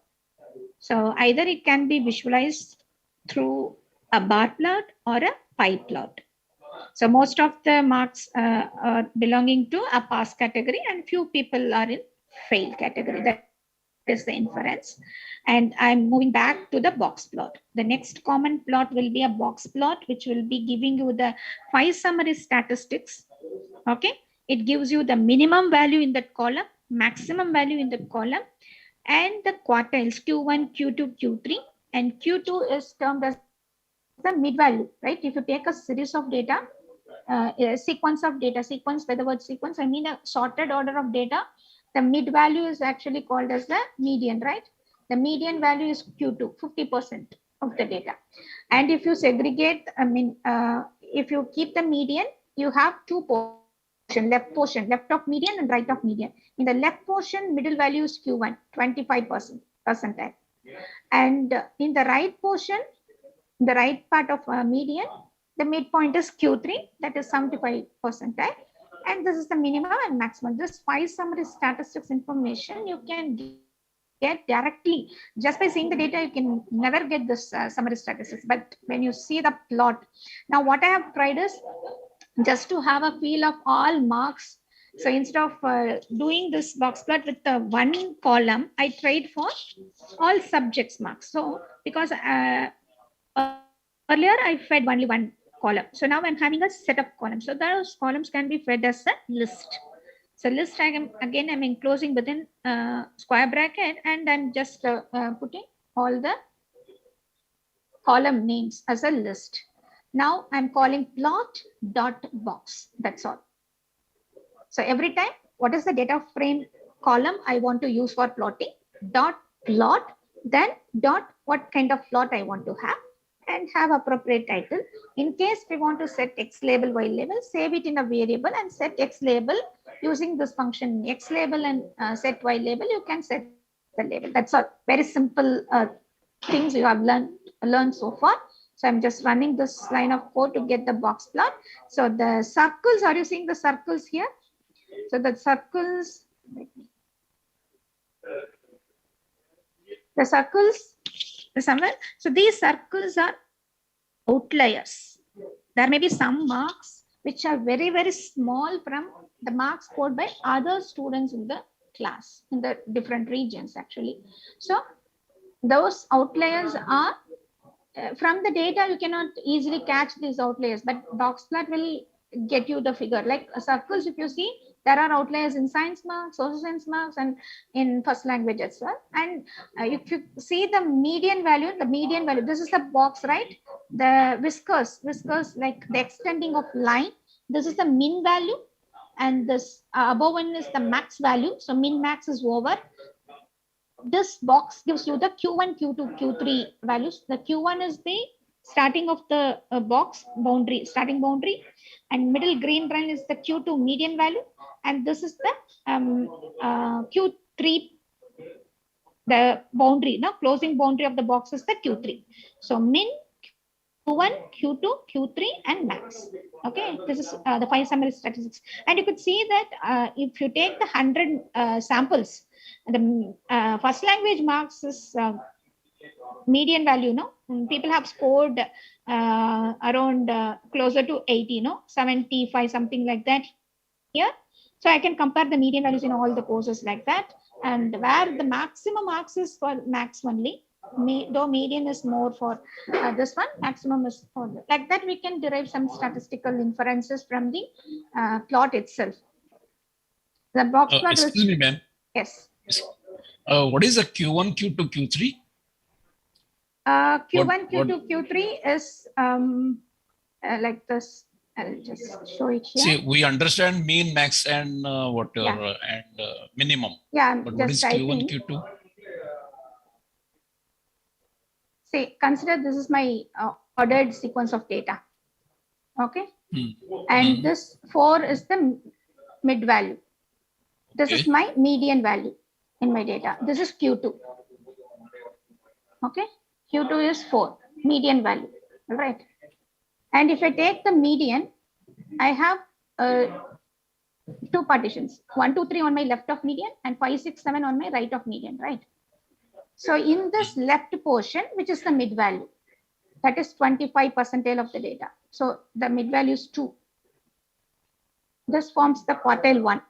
So either it can be visualized through a bar plot or a pie plot. So most of the marks are belonging to a pass category and few people are in fail category. That is the inference. And I'm moving back to the box plot. The next common plot will be a box plot, which will be giving you the 5 summary statistics. Okay. It gives you the minimum value in that column, maximum value in that column, and the quartiles Q1, Q2, Q3. And Q2 is termed as the mid value, right? If you take a series of data, a sequence of data, sequence, by the word sequence, I mean a sorted order of data, the mid value is actually called as the median, right? The median value is Q2, 50% of the data. And if you segregate, if you keep the median, you have two portions, left of median and right of median. In the left portion, middle value is Q1, 25% percentile. And in the right portion, the right part of median, the midpoint is Q3, that is 75 percentile. And this is the minimum and maximum. This 5 summary statistics information you can get directly just by seeing the data. You can never get this summary statistics, but when you see the plot. Now what I have tried is just to have a feel of all marks. So instead of doing this box plot with the one column, I tried for all subjects marks. So because earlier I fed only one column, so now I'm having a set of columns. So those columns can be fed as a list. So list I'm enclosing within square bracket, and I'm just putting all the column names as a list. Now I'm calling plot dot box. That's all. So every time, what is the data frame column I want to use for plotting? Dot plot, then dot what kind of plot I want to have, and have appropriate title. In case we want to set X label, Y label, save it in a variable and set X label using this function X label, and set Y label, you can set the label. That's all. Very simple things you have learned so far. So I'm just running this line of code to get the box plot. So the circles, are you seeing the circles here? So the circles, somewhere. So these circles are outliers. There may be some marks which are very, very small from the marks scored by other students in the class, in the different regions actually. So those outliers are, from the data you cannot easily catch these outliers, but box plot will get you the figure. Like circles, if you see, there are outliers in science marks, social science marks, and in first language as well. And if you see the median value, this is the box, right? The whiskers, like the extending of line, this is the min value, and this above one is the max value. So min max is over. This box gives you the Q1, Q2, Q3 values. The Q1 is the starting of the box boundary, starting boundary, and middle green line is the Q2 median value, and this is the Q3, the boundary, closing boundary of the box is the Q3. So min, Q1, Q2, Q3, and max. Okay, this is the 5 summary statistics. And you could see that if you take the 100 samples, the first language marks is median value, people have scored around closer to 80, 75, something like that here. So I can compare the median values in all the courses like that. And where the maximum marks is for max only, though median is more for this one, maximum is for like that. We can derive some statistical inferences from the plot itself. The box plot excuse me, ma'am. Yes. What is the Q1, Q2, Q3? Q1, Q2, Q3 is like this. I'll just show it here. See, we understand mean, max, and whatever, and minimum. Yeah, but what is Q1, Q2? See, consider this is my ordered sequence of data. Okay. And this 4 is the mid value. This is my median value in my data. This is Q2. Okay. Q2 is 4, median value. All right. And if I take the median, I have 2 partitions, 1, 2, 3 on my left of median and 5, 6, 7 on my right of median, right? So in this left portion, which is the mid value, that is 25 percentile of the data. So the mid value is 2. This forms the quartile 1.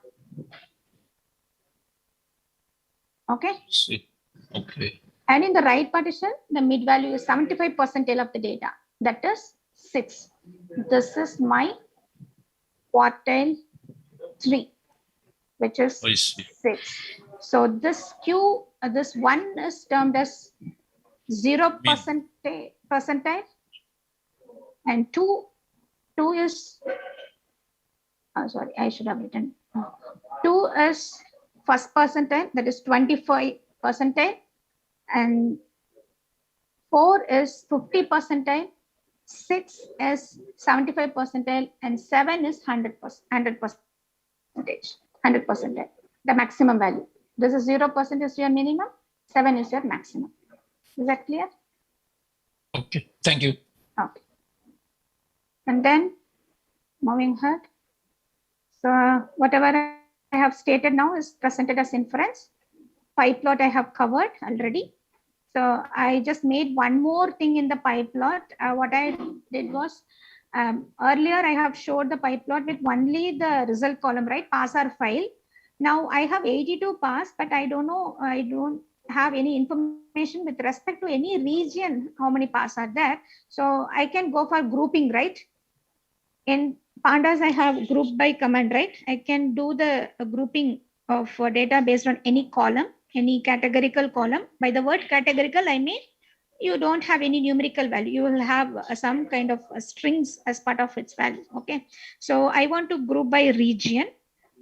Okay. See. Okay. And in the right partition, the mid value is 75 percentile of the data. That is 6. This is my quartile 3, which is I see. 6. So this Q, this 1 is termed as 0 percentile, and 2 is, sorry, I should have written. 2 is first percentile, that is 25 percentile, and 4 is 50 percentile, 6 is 75 percentile, and 7 is 100 percentage, 100 percentile, the maximum value. This is 0% is your minimum, 7 is your maximum. Is that clear? Okay. Thank you. Okay. And then moving ahead. So whatever I have stated now is presented as inference. Pie plot I have covered already. So I just made one more thing in the pie plot. What I did was, earlier I have showed the pie plot with only the result column, right? Pass or fail. Now I have 82 pass, but I don't know, I don't have any information with respect to any region, how many pass are there. So I can go for grouping, right? In pandas, I have group by command, right? I can do the grouping of data based on any column, any categorical column. By the word categorical, I mean you don't have any numerical value. You will have some kind of strings as part of its value. Okay. So I want to group by region.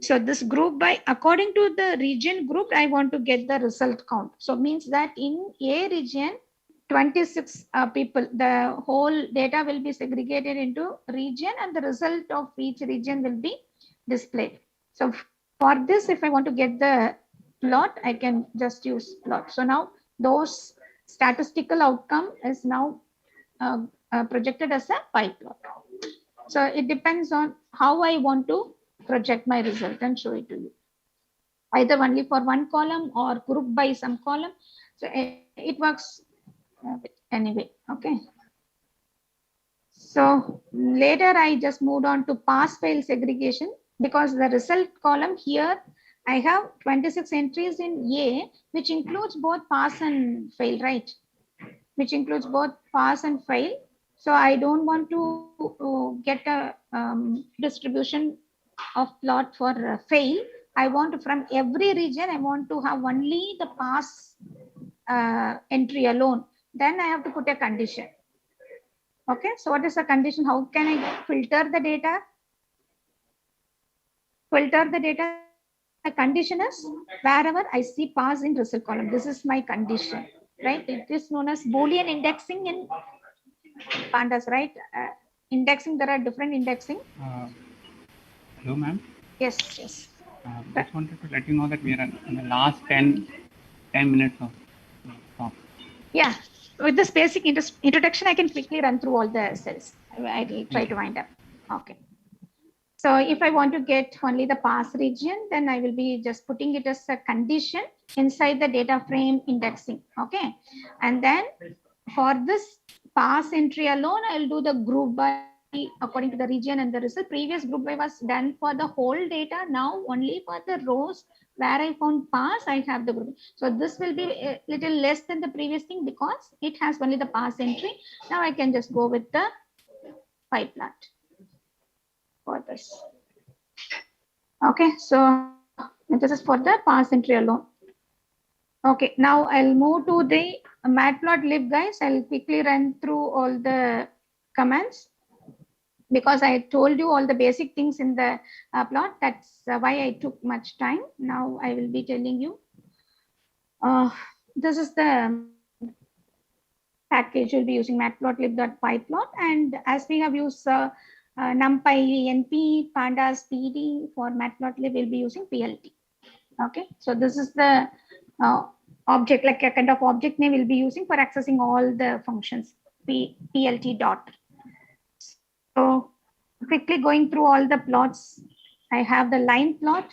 So this group by, according to the region group, I want to get the result count. So means that in A region, 26 people, the whole data will be segregated into region, and the result of each region will be displayed. So for this, if I want to get the plot, I can just use plot. So now those statistical outcome is now projected as a pie plot. So it depends on how I want to project my result and show it to you, either only for one column or group by some column. So it works anyway. Okay. So later I just moved on to pass fail segregation, because the result column here I have 26 entries in A, which includes both pass and fail, right? Which includes both pass and fail. So I don't want to get a distribution of plot for fail. I want to, from every region, I want to have only the pass entry alone. Then I have to put a condition. Okay, so what is the condition? How can I filter the data? Filter the data. The condition is wherever I see pass in result column. This is my condition, right? It is known as Boolean indexing in pandas, right? Indexing, there are different indexing. Hello, ma'am. Yes, yes. Just wanted to let you know that we are in the last 10 minutes of talk. Yeah, with this basic introduction, I can quickly run through all the cells. I will try to wind up. Okay. So if I want to get only the pass region, then I will be just putting it as a condition inside the data frame indexing. Okay. And then for this pass entry alone, I'll do the group by according to the region and the result. Previous group by was done for the whole data. Now only for the rows where I found pass, I have the group. So this will be a little less than the previous thing because it has only the pass entry. Now I can just go with the pie plot for this. Okay, so this is for the pass entry alone. Okay, now I'll move to the matplotlib, guys. I'll quickly run through all the commands because I told you all the basic things in the plot. That's why I took much time. Now I will be telling you. This is the package you'll be using, matplotlib.pyplot, and as we have used numpy, np, pandas, pd, for matplotlib we'll be using plt. Okay, so this is the object, like a kind of object name we'll be using for accessing all the functions, plt dot. So quickly going through all the plots, I have the line plot.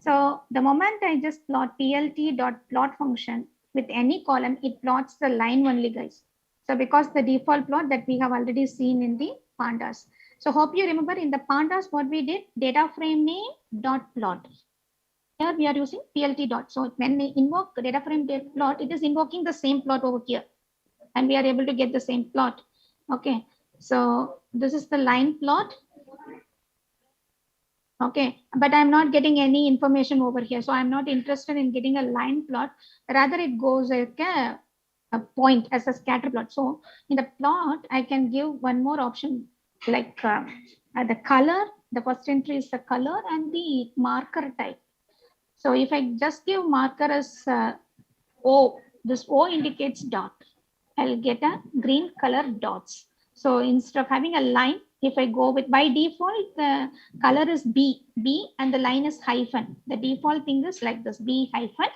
So the moment I just plot plt dot plot function with any column, it plots the line only, guys. So because the default plot that we have already seen in the pandas. So hope you remember in the pandas what we did, data frame name dot plot. Here we are using PLT dot. So when we invoke data frame plot, it is invoking the same plot over here, and we are able to get the same plot. Okay, so this is the line plot. Okay, but I'm not getting any information over here, so I'm not interested in getting a line plot. Rather, it goes like a point as a scatter plot. So in the plot, I can give one more option, like the color. The first entry is the color and the marker type. So if I just give marker as O, this O indicates dot. I'll get a green color dots. So instead of having a line, if I go with, by default, the color is B, and the line is hyphen. The default thing is like this, B hyphen.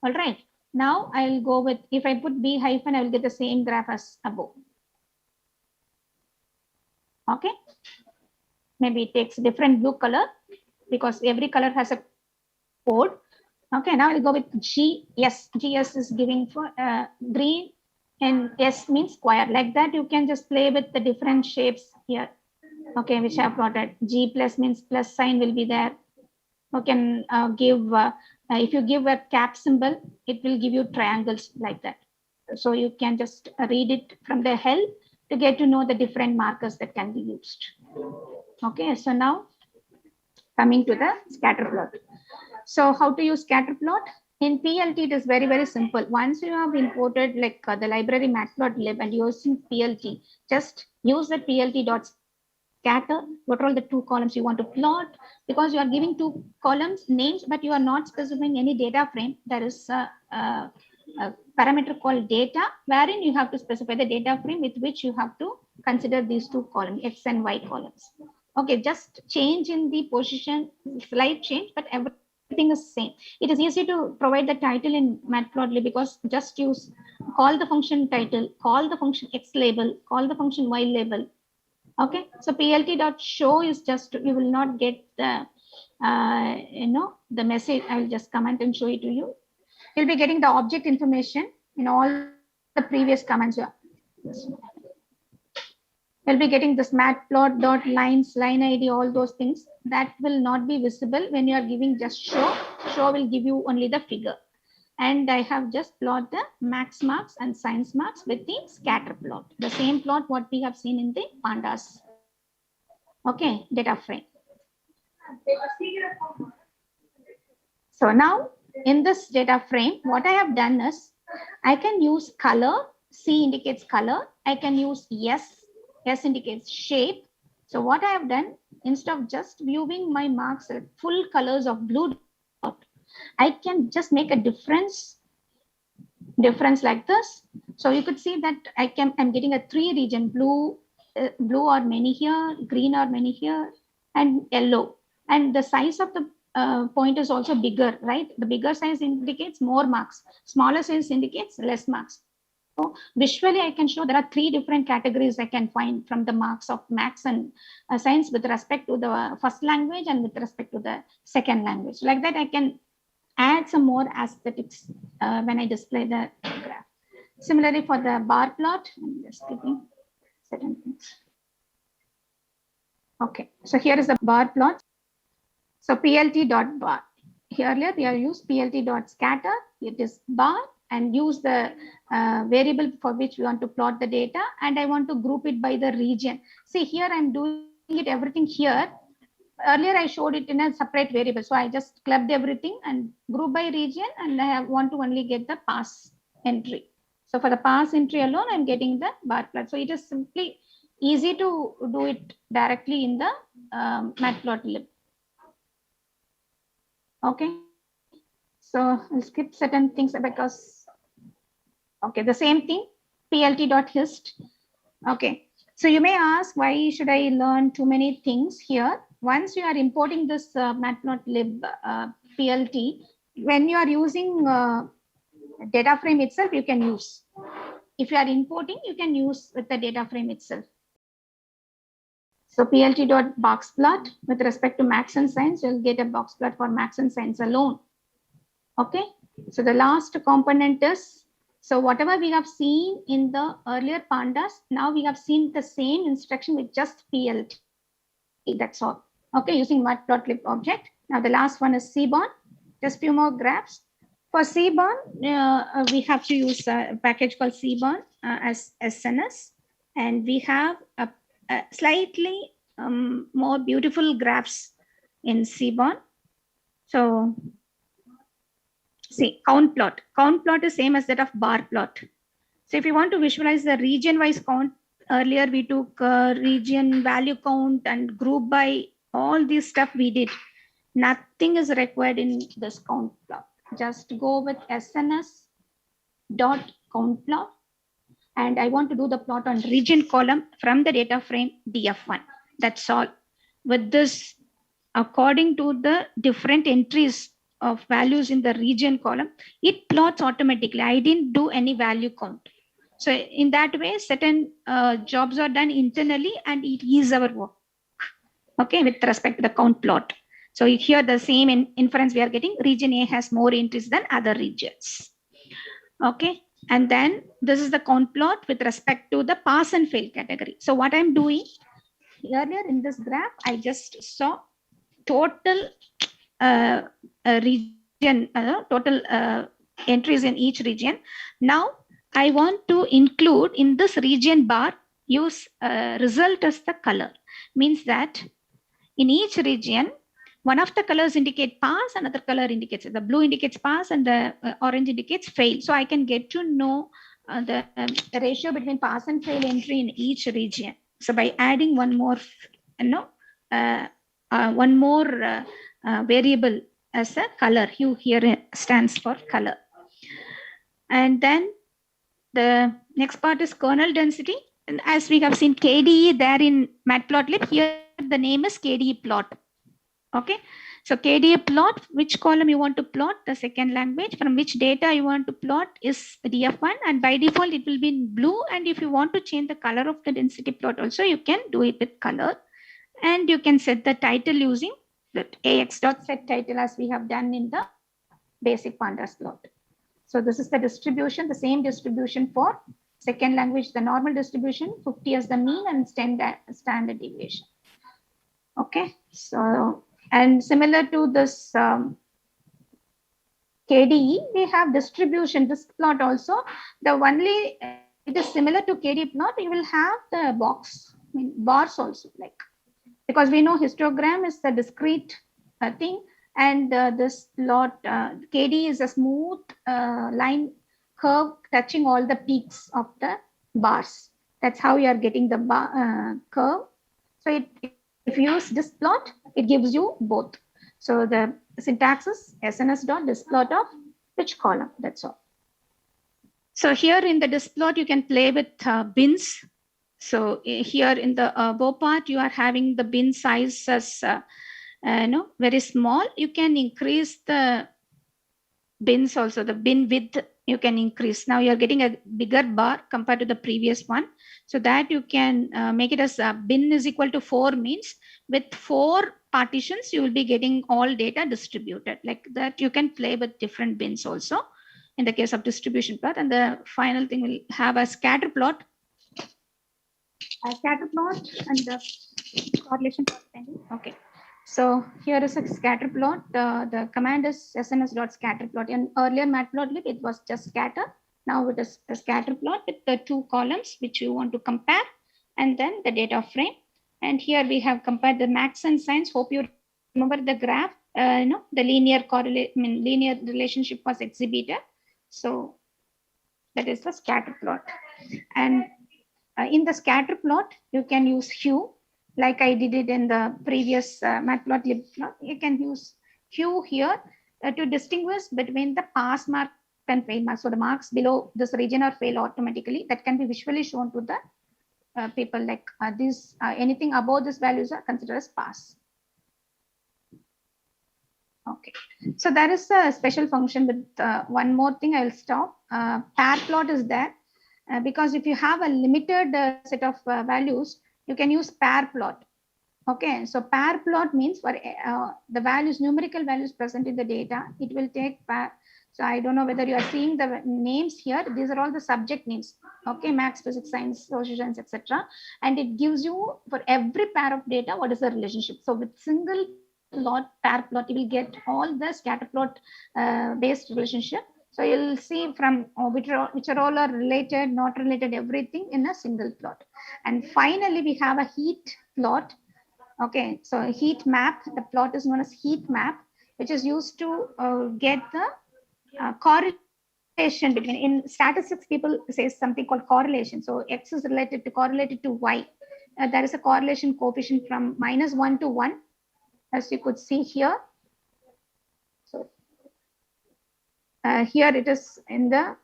All right. Now I'll go with, if I put B hyphen, I will get the same graph as above. Okay. Maybe it takes different blue color because every color has a code. Okay. Now I'll go with GS. GS is giving for green, and S means square. Like that, you can just play with the different shapes here. Okay, which I have plotted. G plus means plus sign will be there. You can give, if you give a cap symbol, it will give you triangles like that. So you can just read it from the help to get to know the different markers that can be used. Okay, so now coming to the scatter plot. So how to use scatter plot? In PLT, it is very, very simple. Once you have imported like the library matplotlib and using PLT, just use the PLT dot scatter. What are all the two columns you want to plot? Because you are giving two columns names, but you are not specifying any data frame. There is a parameter called data, wherein you have to specify the data frame with which you have to consider these two columns, X and Y columns. Okay, just change in the position, slight change, but everything is same. It is easy to provide the title in matplotlib because just use, call the function title, call the function X label, call the function Y label. Okay, so plt.show is just, you will not get the, the message. I will just comment and show it to you. You'll be getting the object information in all the previous comments. You'll be getting this matplot.lines, line ID, all those things that will not be visible when you are giving just show. Show will give you only the figure. And I have just plot the max marks and science marks with the scatter plot. The same plot what we have seen in the pandas. Okay, data frame. So now in this data frame, what I have done is I can use color. C indicates color. I can use S. S indicates shape. So what I have done, instead of just viewing my marks at full colors of blue dot, I can just make a difference like this. So you could see that I'm getting a 3 region, blue are many here, green are many here, and yellow. And the size of the point is also bigger, right? The bigger size indicates more marks. Smaller size indicates less marks. So visually, I can show there are 3 different categories I can find from the marks of maths and science with respect to the first language and with respect to the second language. Like that, I can add some more aesthetics when I display the graph. Similarly, for the bar plot, I'm just clicking certain things. Okay, so here is the bar plot. So plt.bar. Earlier, we have used plt.scatter. It is bar, and use the variable for which we want to plot the data. And I want to group it by the region. See, here I'm doing it everything here. Earlier, I showed it in a separate variable. So I just clubbed everything and group by region, and I want to only get the pass entry. So for the pass entry alone, I'm getting the bar plot. So it is simply easy to do it directly in the matplotlib. Okay. So I'll skip certain things because, okay, the same thing, plt.hist. Okay. So you may ask, why should I learn too many things here? Once you are importing this matplotlib PLT, when you are using data frame itself, you can use. If you are importing, you can use with the data frame itself. So plt.boxplot with respect to max and science, you'll get a box plot for max and science alone. Okay. So the last component is So whatever we have seen in the earlier pandas, now we have seen the same instruction with just PLT. That's all. Okay, using matplotlib object. Now the last one is Seaborn. Just few more graphs. For Seaborn, we have to use a package called Seaborn as SNS, and we have a slightly more beautiful graphs in Seaborn. So see, count plot. Count plot is same as that of bar plot. So if you want to visualize the region-wise count, earlier we took region value count and group by all this stuff we did. Nothing is required in this count plot. Just go with SNS dot count plot. And I want to do the plot on region column from the data frame DF1. That's all. With this, according to the different entries of values in the region column, it plots automatically. I didn't do any value count. So in that way, certain jobs are done internally and it is our work. Okay, with respect to the count plot. So here the same inference we are getting, region A has more entries than other regions. Okay, and then this is the count plot with respect to the pass and fail category. So what I'm doing earlier in this graph, I just saw total region, total entries in each region. Now I want to include in this region bar, use result as the color. Means that in each region, one of the colors indicate pass, another color indicates, the blue indicates pass and the orange indicates fail. So I can get to know the ratio between pass and fail entry in each region. So by adding one more, one more variable as a color, hue here stands for color. And then the next part is kernel density. And as we have seen KDE there in matplotlib, here the name is KDE plot. Okay, so KDE plot, which column you want to plot, the second language, from which data you want to plot is DF1, and by default it will be in blue. And if you want to change the color of the density plot also, you can do it with color. And you can set the title using the AX.set title as we have done in the basic pandas plot. So this is the distribution, the same distribution for second language, the normal distribution, 50 as the mean and standard deviation. Okay, so, and similar to this KDE, we have distribution, this plot also. The only, it is similar to KDE plot, you will have the box, I mean, bars also, like, because we know histogram is the discrete thing, and this plot, KDE is a smooth line curve touching all the peaks of the bars. That's how you are getting the curve. So if you use this plot, it gives you both. So the syntax is SNS dot displot of which column, that's all. So here in the displot, you can play with bins. So here in the bow part, you are having the bin size as very small. You can increase the bins also, the bin width you can increase. Now you're getting a bigger bar compared to the previous one. So that you can make it as bin is equal to 4 means with 4 partitions, you will be getting all data distributed. Like that, you can play with different bins also in the case of distribution plot. And the final thing will have a scatter plot. A scatter plot and the correlation plot. Okay. So here is a scatter plot. The command is sns.scatterplot. In earlier matplotlib, it was just scatter. Now it is a scatter plot with the 2 columns which you want to compare, and then the data frame. And here we have compared the max and signs. Hope you remember the graph. The linear linear relationship was exhibited. So that is the scatter plot. And in the scatter plot, you can use hue. Like I did it in the previous matplotlib plot, you can use hue here to distinguish between the pass mark and fail mark. So the marks below this region are fail automatically. That can be visually shown to the people, like this. Anything above these values are considered as pass. Okay, so there is a special function with one more thing. I will stop. Pair plot is there because if you have a limited set of values, you can use pair plot. Okay, so pair plot means for the values, numerical values present in the data, it will take So I don't know whether you are seeing the names here. These are all the subject names. Okay, maths, physics, science, social science, etc. And it gives you for every pair of data what is the relationship. So with single pair plot, you will get all the scatter plot based relationship. So you'll see from which are all are related, not related, everything in a single plot. And finally, we have a heat plot. Okay, so heat map, the plot is known as heat map, which is used to get the correlation between, in statistics, people say something called correlation. So X is correlated to Y. There is a correlation coefficient from -1 to 1, as you could see here. So here it is in the,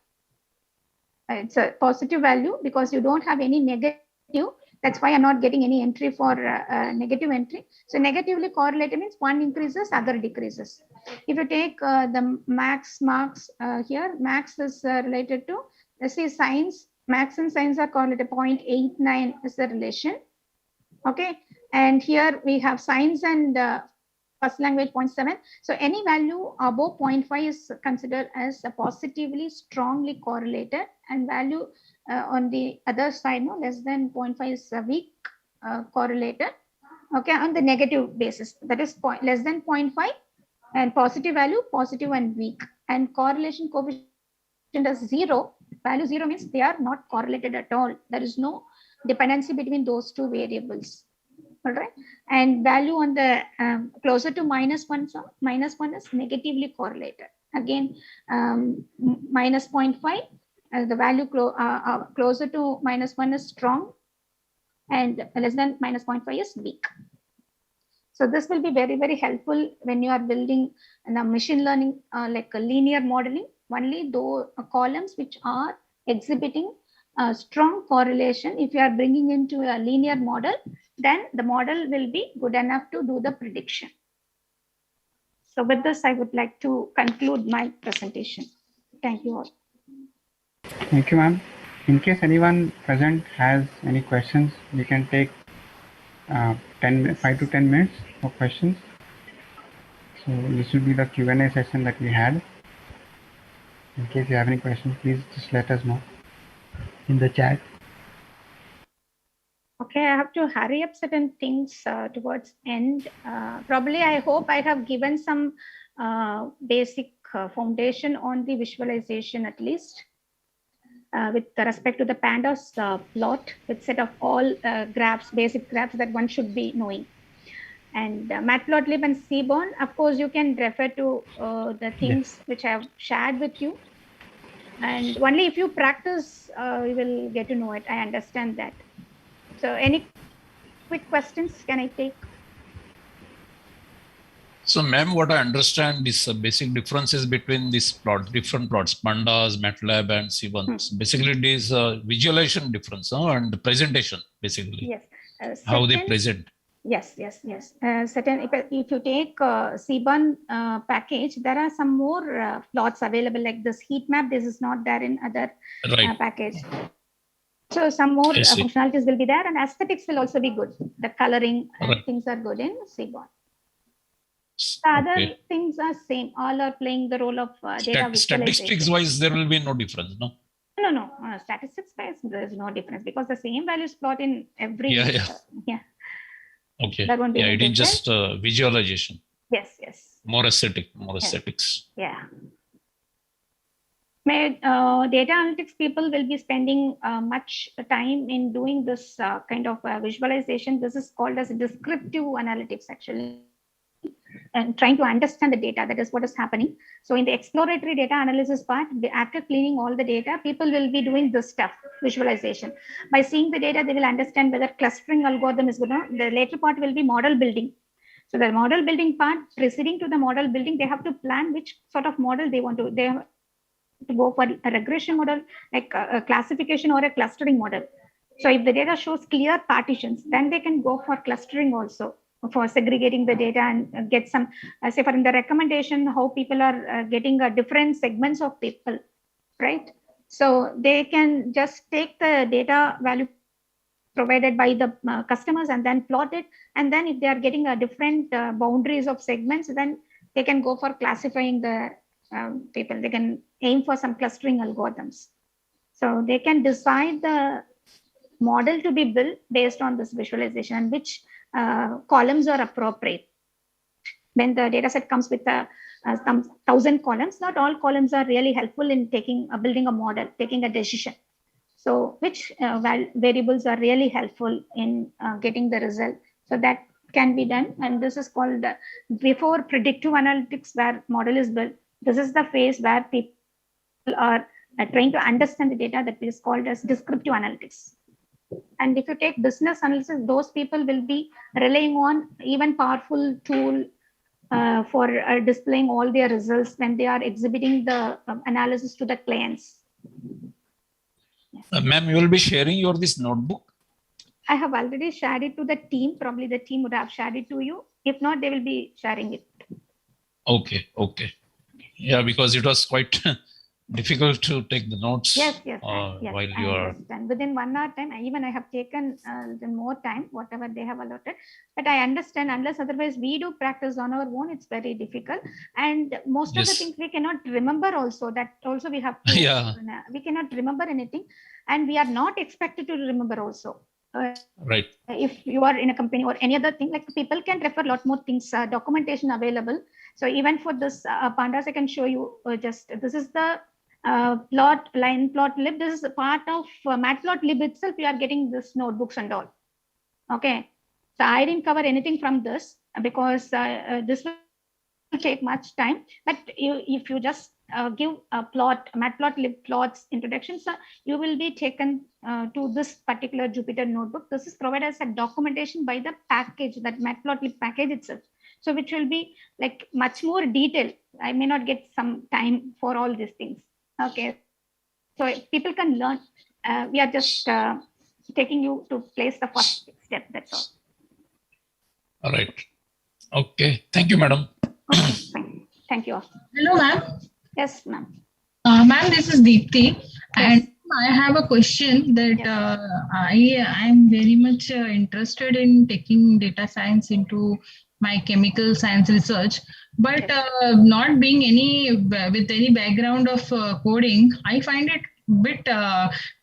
it's a positive value because you don't have any negative. That's why I'm not getting any entry for negative entry. So negatively correlated means one increases, other decreases. If you take the max marks here, max is related to, let's say science, max and science are correlated, 0.89 is the relation. Okay, and here we have science and first language 0.7. So any value above 0.5 is considered as a positively strongly correlated, and value on the other side, no, less than 0.5 is a weak correlated. Okay, on the negative basis, that is less than 0.5, and positive value, positive and weak. And correlation coefficient is 0. Value 0 means they are not correlated at all. There is no dependency between those two variables. All right, and value on the closer to -1, so -1 is negatively correlated. Again, -0.5, the value closer to -1 is strong, and less than -0.5 is weak. So this will be very, very helpful when you are building the machine learning, like a linear modeling. Only those columns which are exhibiting a strong correlation, if you are bringing into a linear model, then the model will be good enough to do the prediction. So with this, I would like to conclude my presentation. Thank you all. Thank you, ma'am. In case anyone present has any questions, we can take 5 to 10 minutes for questions. So this will be the Q&A session that we had. In case you have any questions, please just let us know in the chat. Okay, I have to hurry up certain things towards end. Probably, I hope I have given some basic foundation on the visualization at least. With respect to the pandas plot, with set of all graphs, basic graphs that one should be knowing. And Matplotlib and Seaborn, of course, you can refer to the things which I have shared with you. And only if you practice, you will get to know it. I understand that. So any quick questions can I take? So, ma'am, what I understand is basic differences between these different plots, pandas, MATLAB, and C1. So basically, it is visualization difference and presentation, basically. Yes. How they present. Yes. Certain, if you take C1 package, there are some more plots available like this heat map. This is not there in other package. So some more functionalities will be there, and aesthetics will also be good. The coloring and things are good in Seaborn. The other things are same. All are playing the role of data visualization. Statistics wise, there will be no difference, no? No. Statistics wise, there is no difference because the same values plot in every. Yeah. Okay. That won't be it is just visualization. Yes. More aesthetics. Yeah. Data analytics people will be spending much time in doing this kind of visualization. This is called as descriptive analytics actually, and trying to understand the data. That is what is happening. So in the exploratory data analysis part, after cleaning all the data, people will be doing this stuff, visualization. By seeing the data, they will understand whether clustering algorithm is good or not. The later part will be model building. So the model building part, preceding to the model building, they have to plan which sort of model they want to. They have to go for a regression model, like a classification or a clustering model. So if the data shows clear partitions, then they can go for clustering also, for segregating the data and get some, say for in the recommendation, how people are getting different segments of people, right? So they can just take the data value provided by the customers and then plot it. And then if they are getting a different boundaries of segments, then they can go for classifying the people, they can aim for some clustering algorithms. So they can decide the model to be built based on this visualization and which columns are appropriate. When the data set comes with some 1,000 columns, not all columns are really helpful in building a model, taking a decision. So which variables are really helpful in getting the result? So that can be done. And this is called before predictive analytics, where model is built. This is the phase where people are trying to understand the data, that is called as descriptive analytics. And if you take business analysis, those people will be relying on even powerful tool for displaying all their results when they are exhibiting the analysis to the clients. Ma'am, you will be sharing this notebook? I have already shared it to the team. Probably the team would have shared it to you. If not, they will be sharing it. Okay. Yeah, because it was quite difficult to take the notes. Yes, while I you are. understand. Within 1 hour time, I have taken more time, whatever they have allotted. But I understand, unless otherwise we do practice on our own, it's very difficult. And most of the things we cannot remember also. That also we have to, we cannot remember anything. And we are not expected to remember also. Right. If you are in a company or any other thing, like people can refer a lot more things, documentation available. So even for this pandas, I can show you this is the Matplotlib. This is a part of Matplotlib itself. We are getting this notebooks and all. Okay. So I didn't cover anything from this because this will take much time. But if you just give a Matplotlib plots introduction, so you will be taken to this particular Jupyter notebook. This is provided as a documentation by the package, that Matplotlib package itself. So which will be like much more detailed. I may not get some time for all these things. Okay. So people can learn. We are just taking you to place the first step. That's all. All right. Okay. Thank you, madam. Okay, fine. Thank you. Hello, ma'am. Yes, ma'am. Ma'am, this is Deepthi. And I have a question that I am very much interested in taking data science into my chemical science research, but not being with any background of coding, I find it bit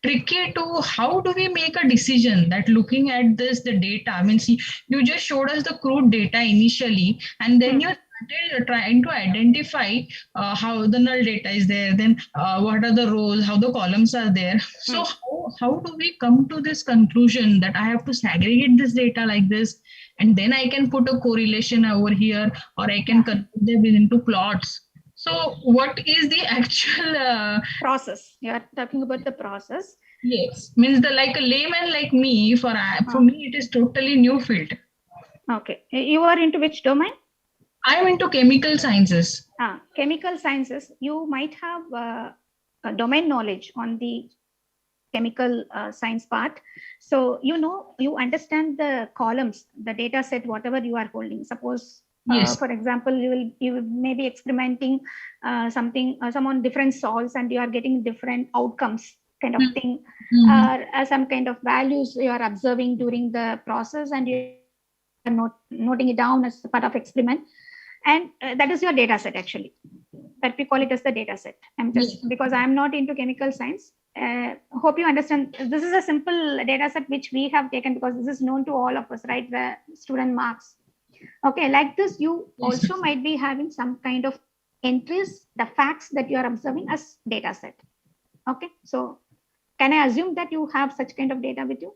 tricky to how do we make a decision that looking at the data. I mean, see, you just showed us the crude data initially, and then you started trying to identify how the null data is there, then what are the rows, how the columns are there. So how do we come to this conclusion that I have to segregate this data like this, and then I can put a correlation over here, or I can convert them into plots? So what is the actual process? You are talking about the process. Yes, means like a layman like me, for me it is totally new field. Okay, you are into which domain? I am into chemical sciences. Chemical sciences. You might have a domain knowledge on the chemical science part. So you understand the columns, the data set, whatever you are holding. Suppose. For example, you may be experimenting some on different salts, and you are getting different outcomes, kind of thing, or some kind of values you are observing during the process, and you are noting it down as part of experiment, and that is your data set actually. That we call it as the data set. I'm just because I'm not into chemical science. Hope you understand. This is a simple data set which we have taken because this is known to all of us, right? The student marks. Okay, like this, you also might be having some kind of entries, the facts that you are observing as data set. Okay, so can I assume that you have such kind of data with you?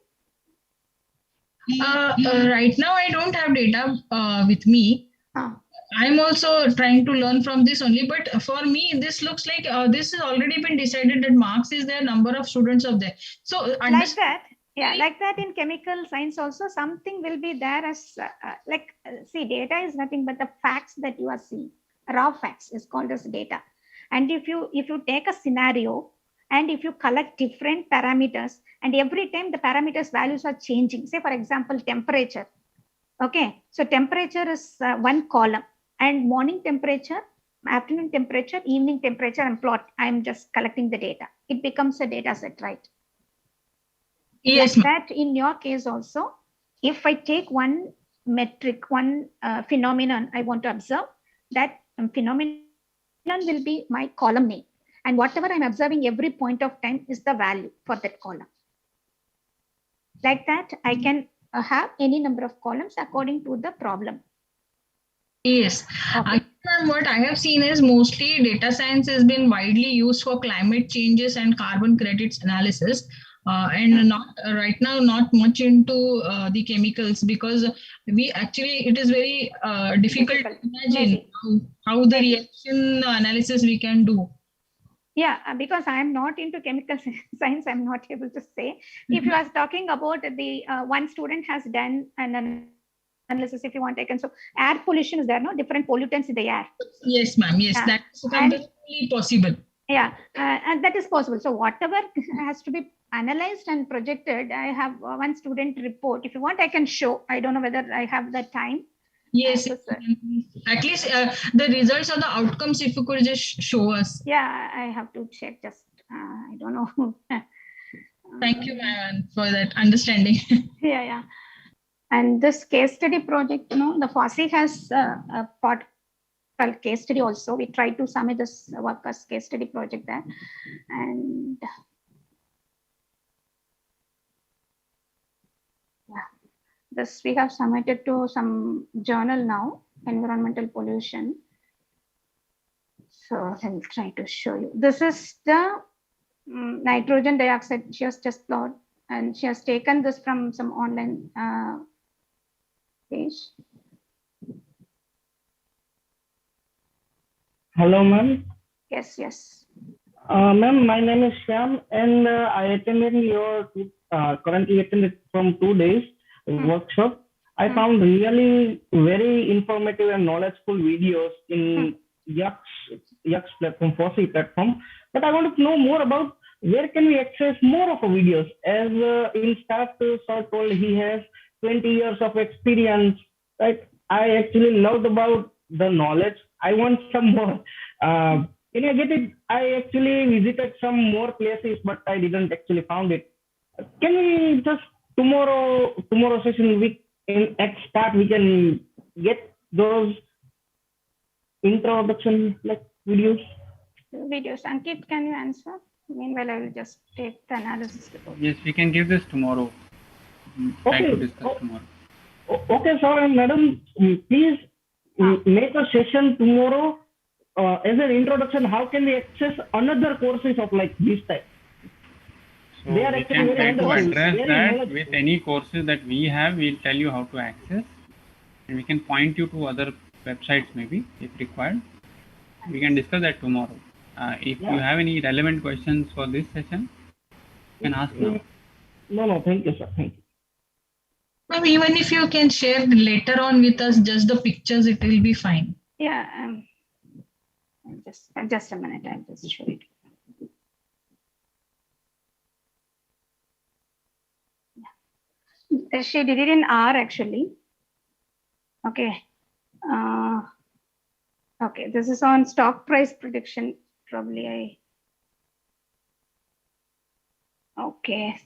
Right now, I don't have data with me. I'm also trying to learn from this only, but for me, this looks like this has already been decided that marks is their number of students of there. So like that. Yeah, like that in chemical science also, something will be there as see, data is nothing but the facts that you are seeing. Raw facts is called as data. And if you take a scenario and if you collect different parameters, and every time the parameters values are changing, say for example, temperature. Okay, so temperature is one column, and morning temperature, afternoon temperature, evening temperature, and plot. I'm just collecting the data. It becomes a data set, right? Yes. Like that in your case also, if I take one metric, one phenomenon I want to observe, that phenomenon will be my column name. And whatever I'm observing every point of time is the value for that column. Like that, I can have any number of columns according to the problem. Yes. Okay. What I have seen is mostly data science has been widely used for climate changes and carbon credits analysis. And not right now, not much into the chemicals, because we actually, it is very difficult to imagine how the reaction analysis we can do. Yeah, because I am not into chemical science, I'm not able to say. If you are talking about the one student has done an analysis, if you want, I can. So air pollution is there, no different pollutants in the air. Yes, ma'am. Yes, that's completely possible. Yeah, and that is possible. So whatever has to be analyzed and projected, I have one student report. If you want, I can show. I don't know whether I have the time. Yes, at least the results or the outcomes, if you could just show us. Yeah, I have to check. Just I don't know. Thank you, ma'am, for that understanding. Yeah. And this case study project, the FOSSEE has a part called case study also. We try to submit this work as case study project there. And yeah, this we have submitted to some journal now, environmental pollution. So I'll try to show you. This is the nitrogen dioxide she has just plot, and she has taken this from some online page. Hello, ma'am. Yes. Ma'am, my name is Shyam, and I attended your currently attended from 2 days workshop. I found really very informative and knowledgeful videos in Yux platform, FOSSEE platform. But I want to know more about where can we access more of the videos. As in start, sir told he has 20 years of experience. Right? I actually loved about the knowledge. I want some more. Can I get it? I actually visited some more places, but I didn't actually found it. Can we just tomorrow session at start we can get those introduction like videos? Ankit, can you answer? Meanwhile, I will just take the analysis report. Yes, we can give this tomorrow. Try to discuss tomorrow. Okay, sir and madam, please make a session tomorrow as an introduction. How can we access another courses of like this type? So we can try to address that with any courses that we have. We'll tell you how to access, and we can point you to other websites maybe if required. We can discuss that tomorrow. If you have any relevant questions for this session, you can ask now. No, thank you, sir. Thank you. Well, even if you can share later on with us just the pictures, it will be fine. Yeah, just a minute. I'll just show it. Yeah. She did it in R actually. Okay. Okay, this is on stock price prediction. Probably okay,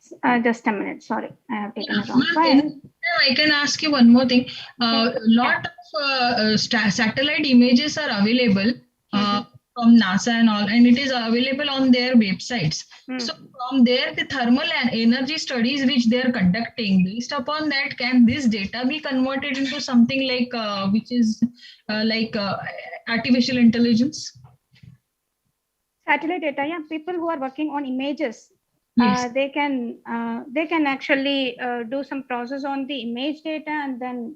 just a minute. Sorry, I have taken it on file. I can ask you one more thing. A lot of satellite images are available from NASA and all, and it is available on their websites. So from there, the thermal and energy studies which they are conducting, based upon that, can this data be converted into something like which is like artificial intelligence? Satellite data, yeah. People who are working on images, they can actually do some process on the image data and then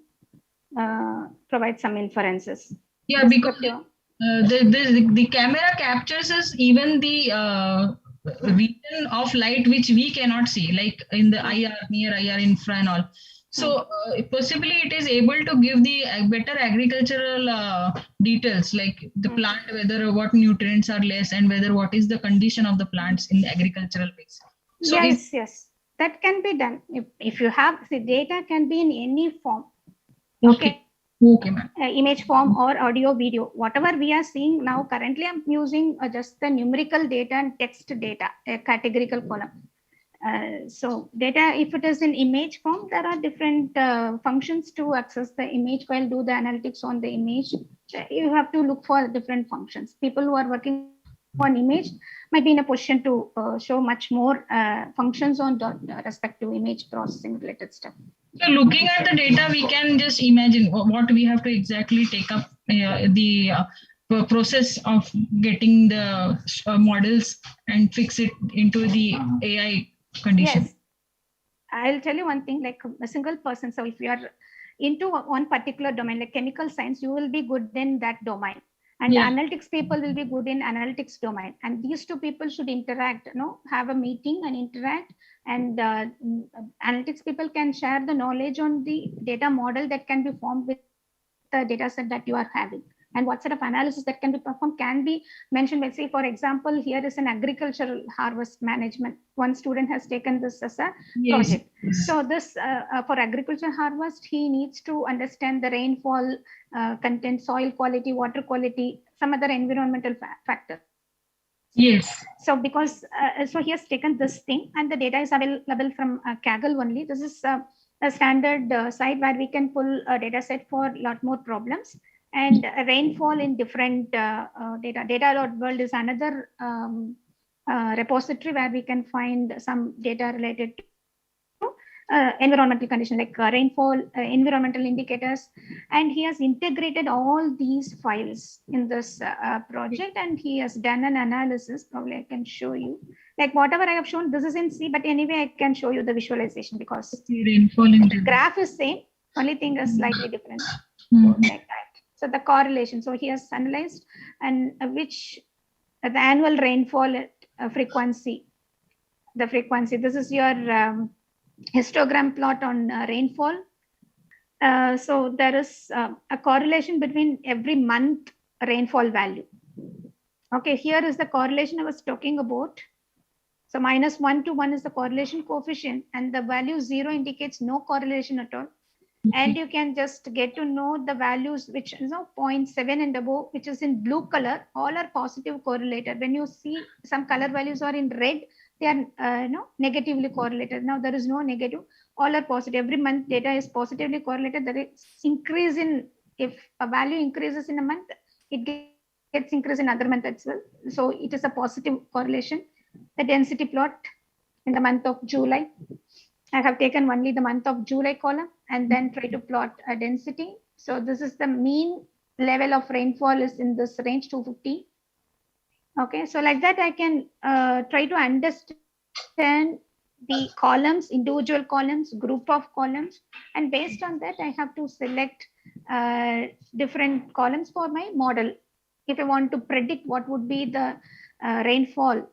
provide some inferences. Yeah, because the camera captures us even the region of light which we cannot see, like in the IR, near IR, infra and all. So possibly it is able to give the better agricultural details, like the plant, whether what nutrients are less and whether what is the condition of the plants in the agricultural base. So yes, that can be done. If you have the data can be in any form. Okay, ma'am. Image form or audio, video, whatever we are seeing now. Currently, I'm using just the numerical data and text data, a categorical column. So data, if it is in image form, there are different functions to access the image file, do the analytics on the image. You have to look for different functions. People who are working on image might be in a position to show much more functions on respective image processing related stuff. So looking at the data, we can just imagine what we have to exactly take up the process of getting the models and fix it into the AI condition. Yes, I'll tell you one thing, like a single person. So if you are into one particular domain, like chemical science, you will be good in that domain. And analytics people will be good in analytics domain. And these two people should interact, have a meeting and interact. And analytics people can share the knowledge on the data model that can be formed with the data set that you are having. And what sort of analysis that can be performed can be mentioned. Let's say, for example, here is an agricultural harvest management. One student has taken this as a project. So this, for agricultural harvest, he needs to understand the rainfall content, soil quality, water quality, some other environmental factors. Yes. So because, so he has taken this thing and the data is available from Kaggle only. This is a standard site where we can pull a data set for a lot more problems. And rainfall in different data. Data.world is another repository where we can find some data related to environmental conditions like rainfall, environmental indicators. And he has integrated all these files in this project, and he has done an analysis. Probably I can show you. Like whatever I have shown, this is in C, but anyway, I can show you the visualization because the graph is same. Only thing is slightly different. Like that. So the correlation, so he has analyzed and which the annual rainfall frequency, the frequency, this is your histogram plot on rainfall. So there is a correlation between every month rainfall value. Okay, here is the correlation I was talking about. So -1 to 1 is the correlation coefficient and the value 0 indicates no correlation at all. And you can just get to know the values which is 0.7 and above, which is in blue color, all are positive correlated. When you see some color values are in red, they are negatively correlated. Now there is no negative, all are positive. Every month data is positively correlated. There is increase in, if a value increases in a month, it gets increase in other month as well. So it is a positive correlation. The density plot in the month of July. I have taken only the month of July column and then try to plot a density. So this is the mean level of rainfall is in this range 250. Okay, so like that I can try to understand the columns, individual columns, group of columns, and based on that I have to select different columns for my model. If I want to predict what would be the rainfall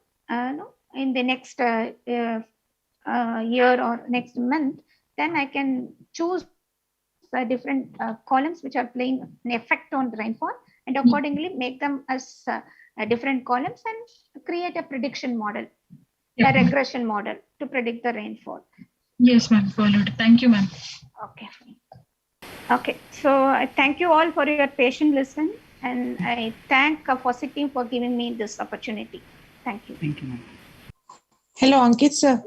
in the next year or next month, then I can choose different columns which are playing an effect on the rainfall and accordingly make them as different columns and create a prediction model, a regression model to predict the rainfall. Yes, ma'am. Followed. Thank you, ma'am. Okay. Okay. So I thank you all for your patient listen, and I thank FOSSEE team for giving me this opportunity. Thank you. Thank you, ma'am. Hello, Ankit sir.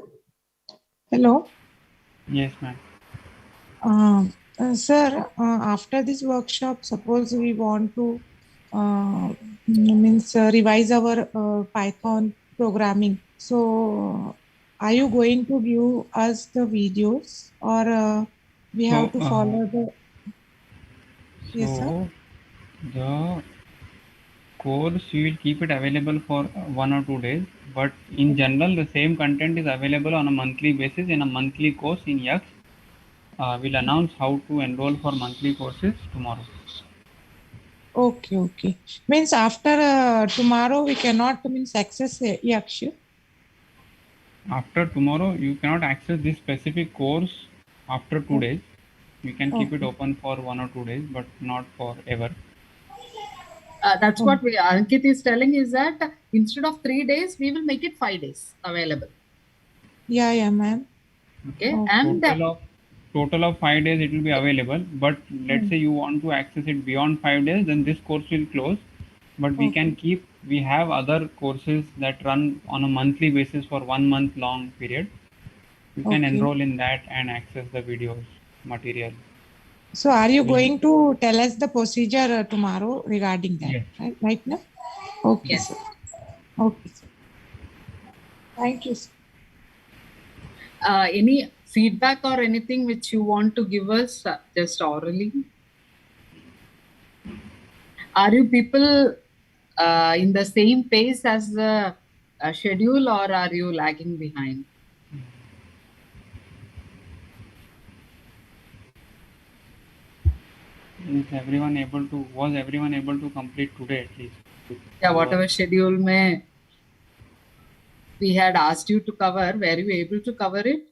Hello. Yes, ma'am. Sir, after this workshop, suppose we want to revise our Python programming. So, are you going to give us the videos, or we have to follow the? Yes, sir. The course we will keep it available for 1 or 2 days, but in general the same content is available on a monthly basis in a monthly course in Yaks. We'll announce how to enroll for monthly courses tomorrow. Okay. Means after tomorrow we cannot access Yaks. After tomorrow you cannot access this specific course after 2 days. We can keep it open for 1 or 2 days, but not forever. That's what Ankit is telling, is that instead of 3 days, we will make it 5 days available. Yeah, ma'am. Okay. And total of 5 days it will be available. But let's say you want to access it beyond 5 days, then this course will close. But we can keep. We have other courses that run on a monthly basis for 1 month long period. You can Okay. enroll in that and access the videos material. So are you going to tell us the procedure tomorrow regarding that? Yes. Right now? Okay, Yes. sir. Okay, sir. Thank you, sir. Any feedback or anything which you want to give us just orally? Are you people in the same pace as the schedule, or are you lagging behind? Was everyone able to complete today at least? Yeah, whatever schedule we had asked you to cover, were you able to cover it?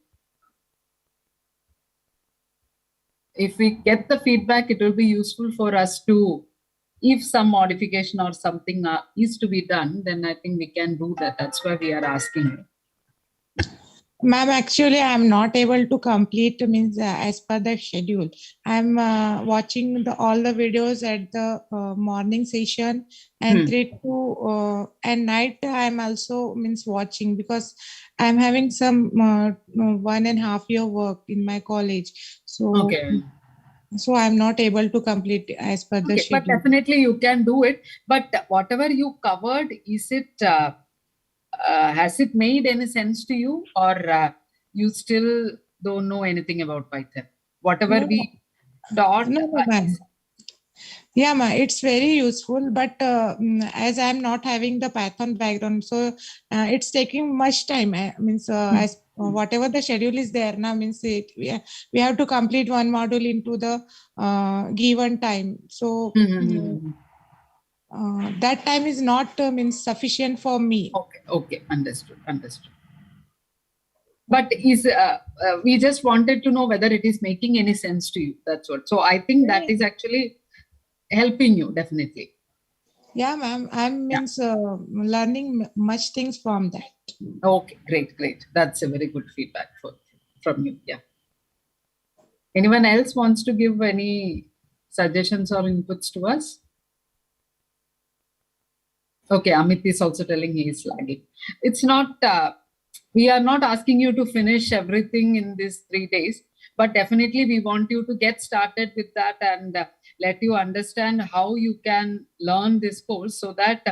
If we get the feedback, it will be useful for us to, if some modification or something is to be done, then I think we can do that. That's why we are asking. Ma'am, actually, I'm not able to complete as per the schedule. I'm watching all the videos at the morning session and 3 to and night. I'm also watching because I'm having some 1.5 year work in my college. So okay. So I'm not able to complete as per the schedule. But definitely you can do it. But whatever you covered, is it has it made any sense to you, or you still don't know anything about Python? Whatever we taught. No, ma'am. Yeah, ma'am, it's very useful, but as I'm not having the Python background, so it's taking much time. As whatever the schedule is there now, we have to complete one module into the given time. So that time is not sufficient for me. Okay, understood. But we just wanted to know whether it is making any sense to you. That's what. So I think that is actually helping you definitely. Yeah, ma'am. I'm learning much things from that. Okay, great. That's a very good feedback from you. Yeah. Anyone else wants to give any suggestions or inputs to us? Okay, Amit is also telling he is lagging. It's not, we are not asking you to finish everything in these 3 days, but definitely we want you to get started with that and let you understand how you can learn this course, so that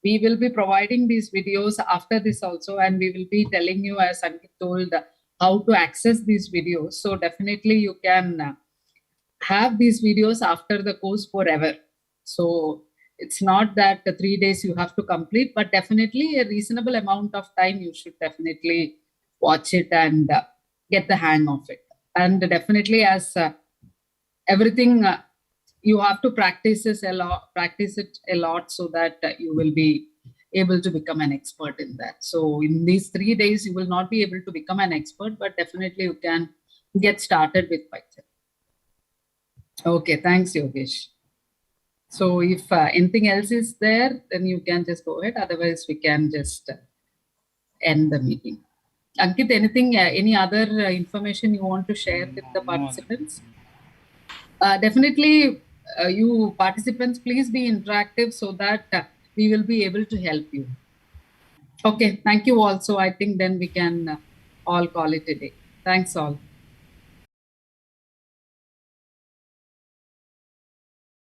we will be providing these videos after this also, and we will be telling you, as Ankit told, how to access these videos. So definitely you can have these videos after the course forever. So it's not that the 3 days you have to complete, but definitely a reasonable amount of time you should definitely watch it and get the hang of it. And definitely, as everything, you have to practice it a lot so that you will be able to become an expert in that. So in these 3 days, you will not be able to become an expert, but definitely you can get started with Python. Okay, thanks, Yogesh. So if anything else is there, then you can just go ahead. Otherwise, we can just end the meeting. Ankit, anything, any other information you want to share with the participants? Definitely, you participants, please be interactive so that we will be able to help you. Okay, thank you all. So I think then we can all call it a day. Thanks all.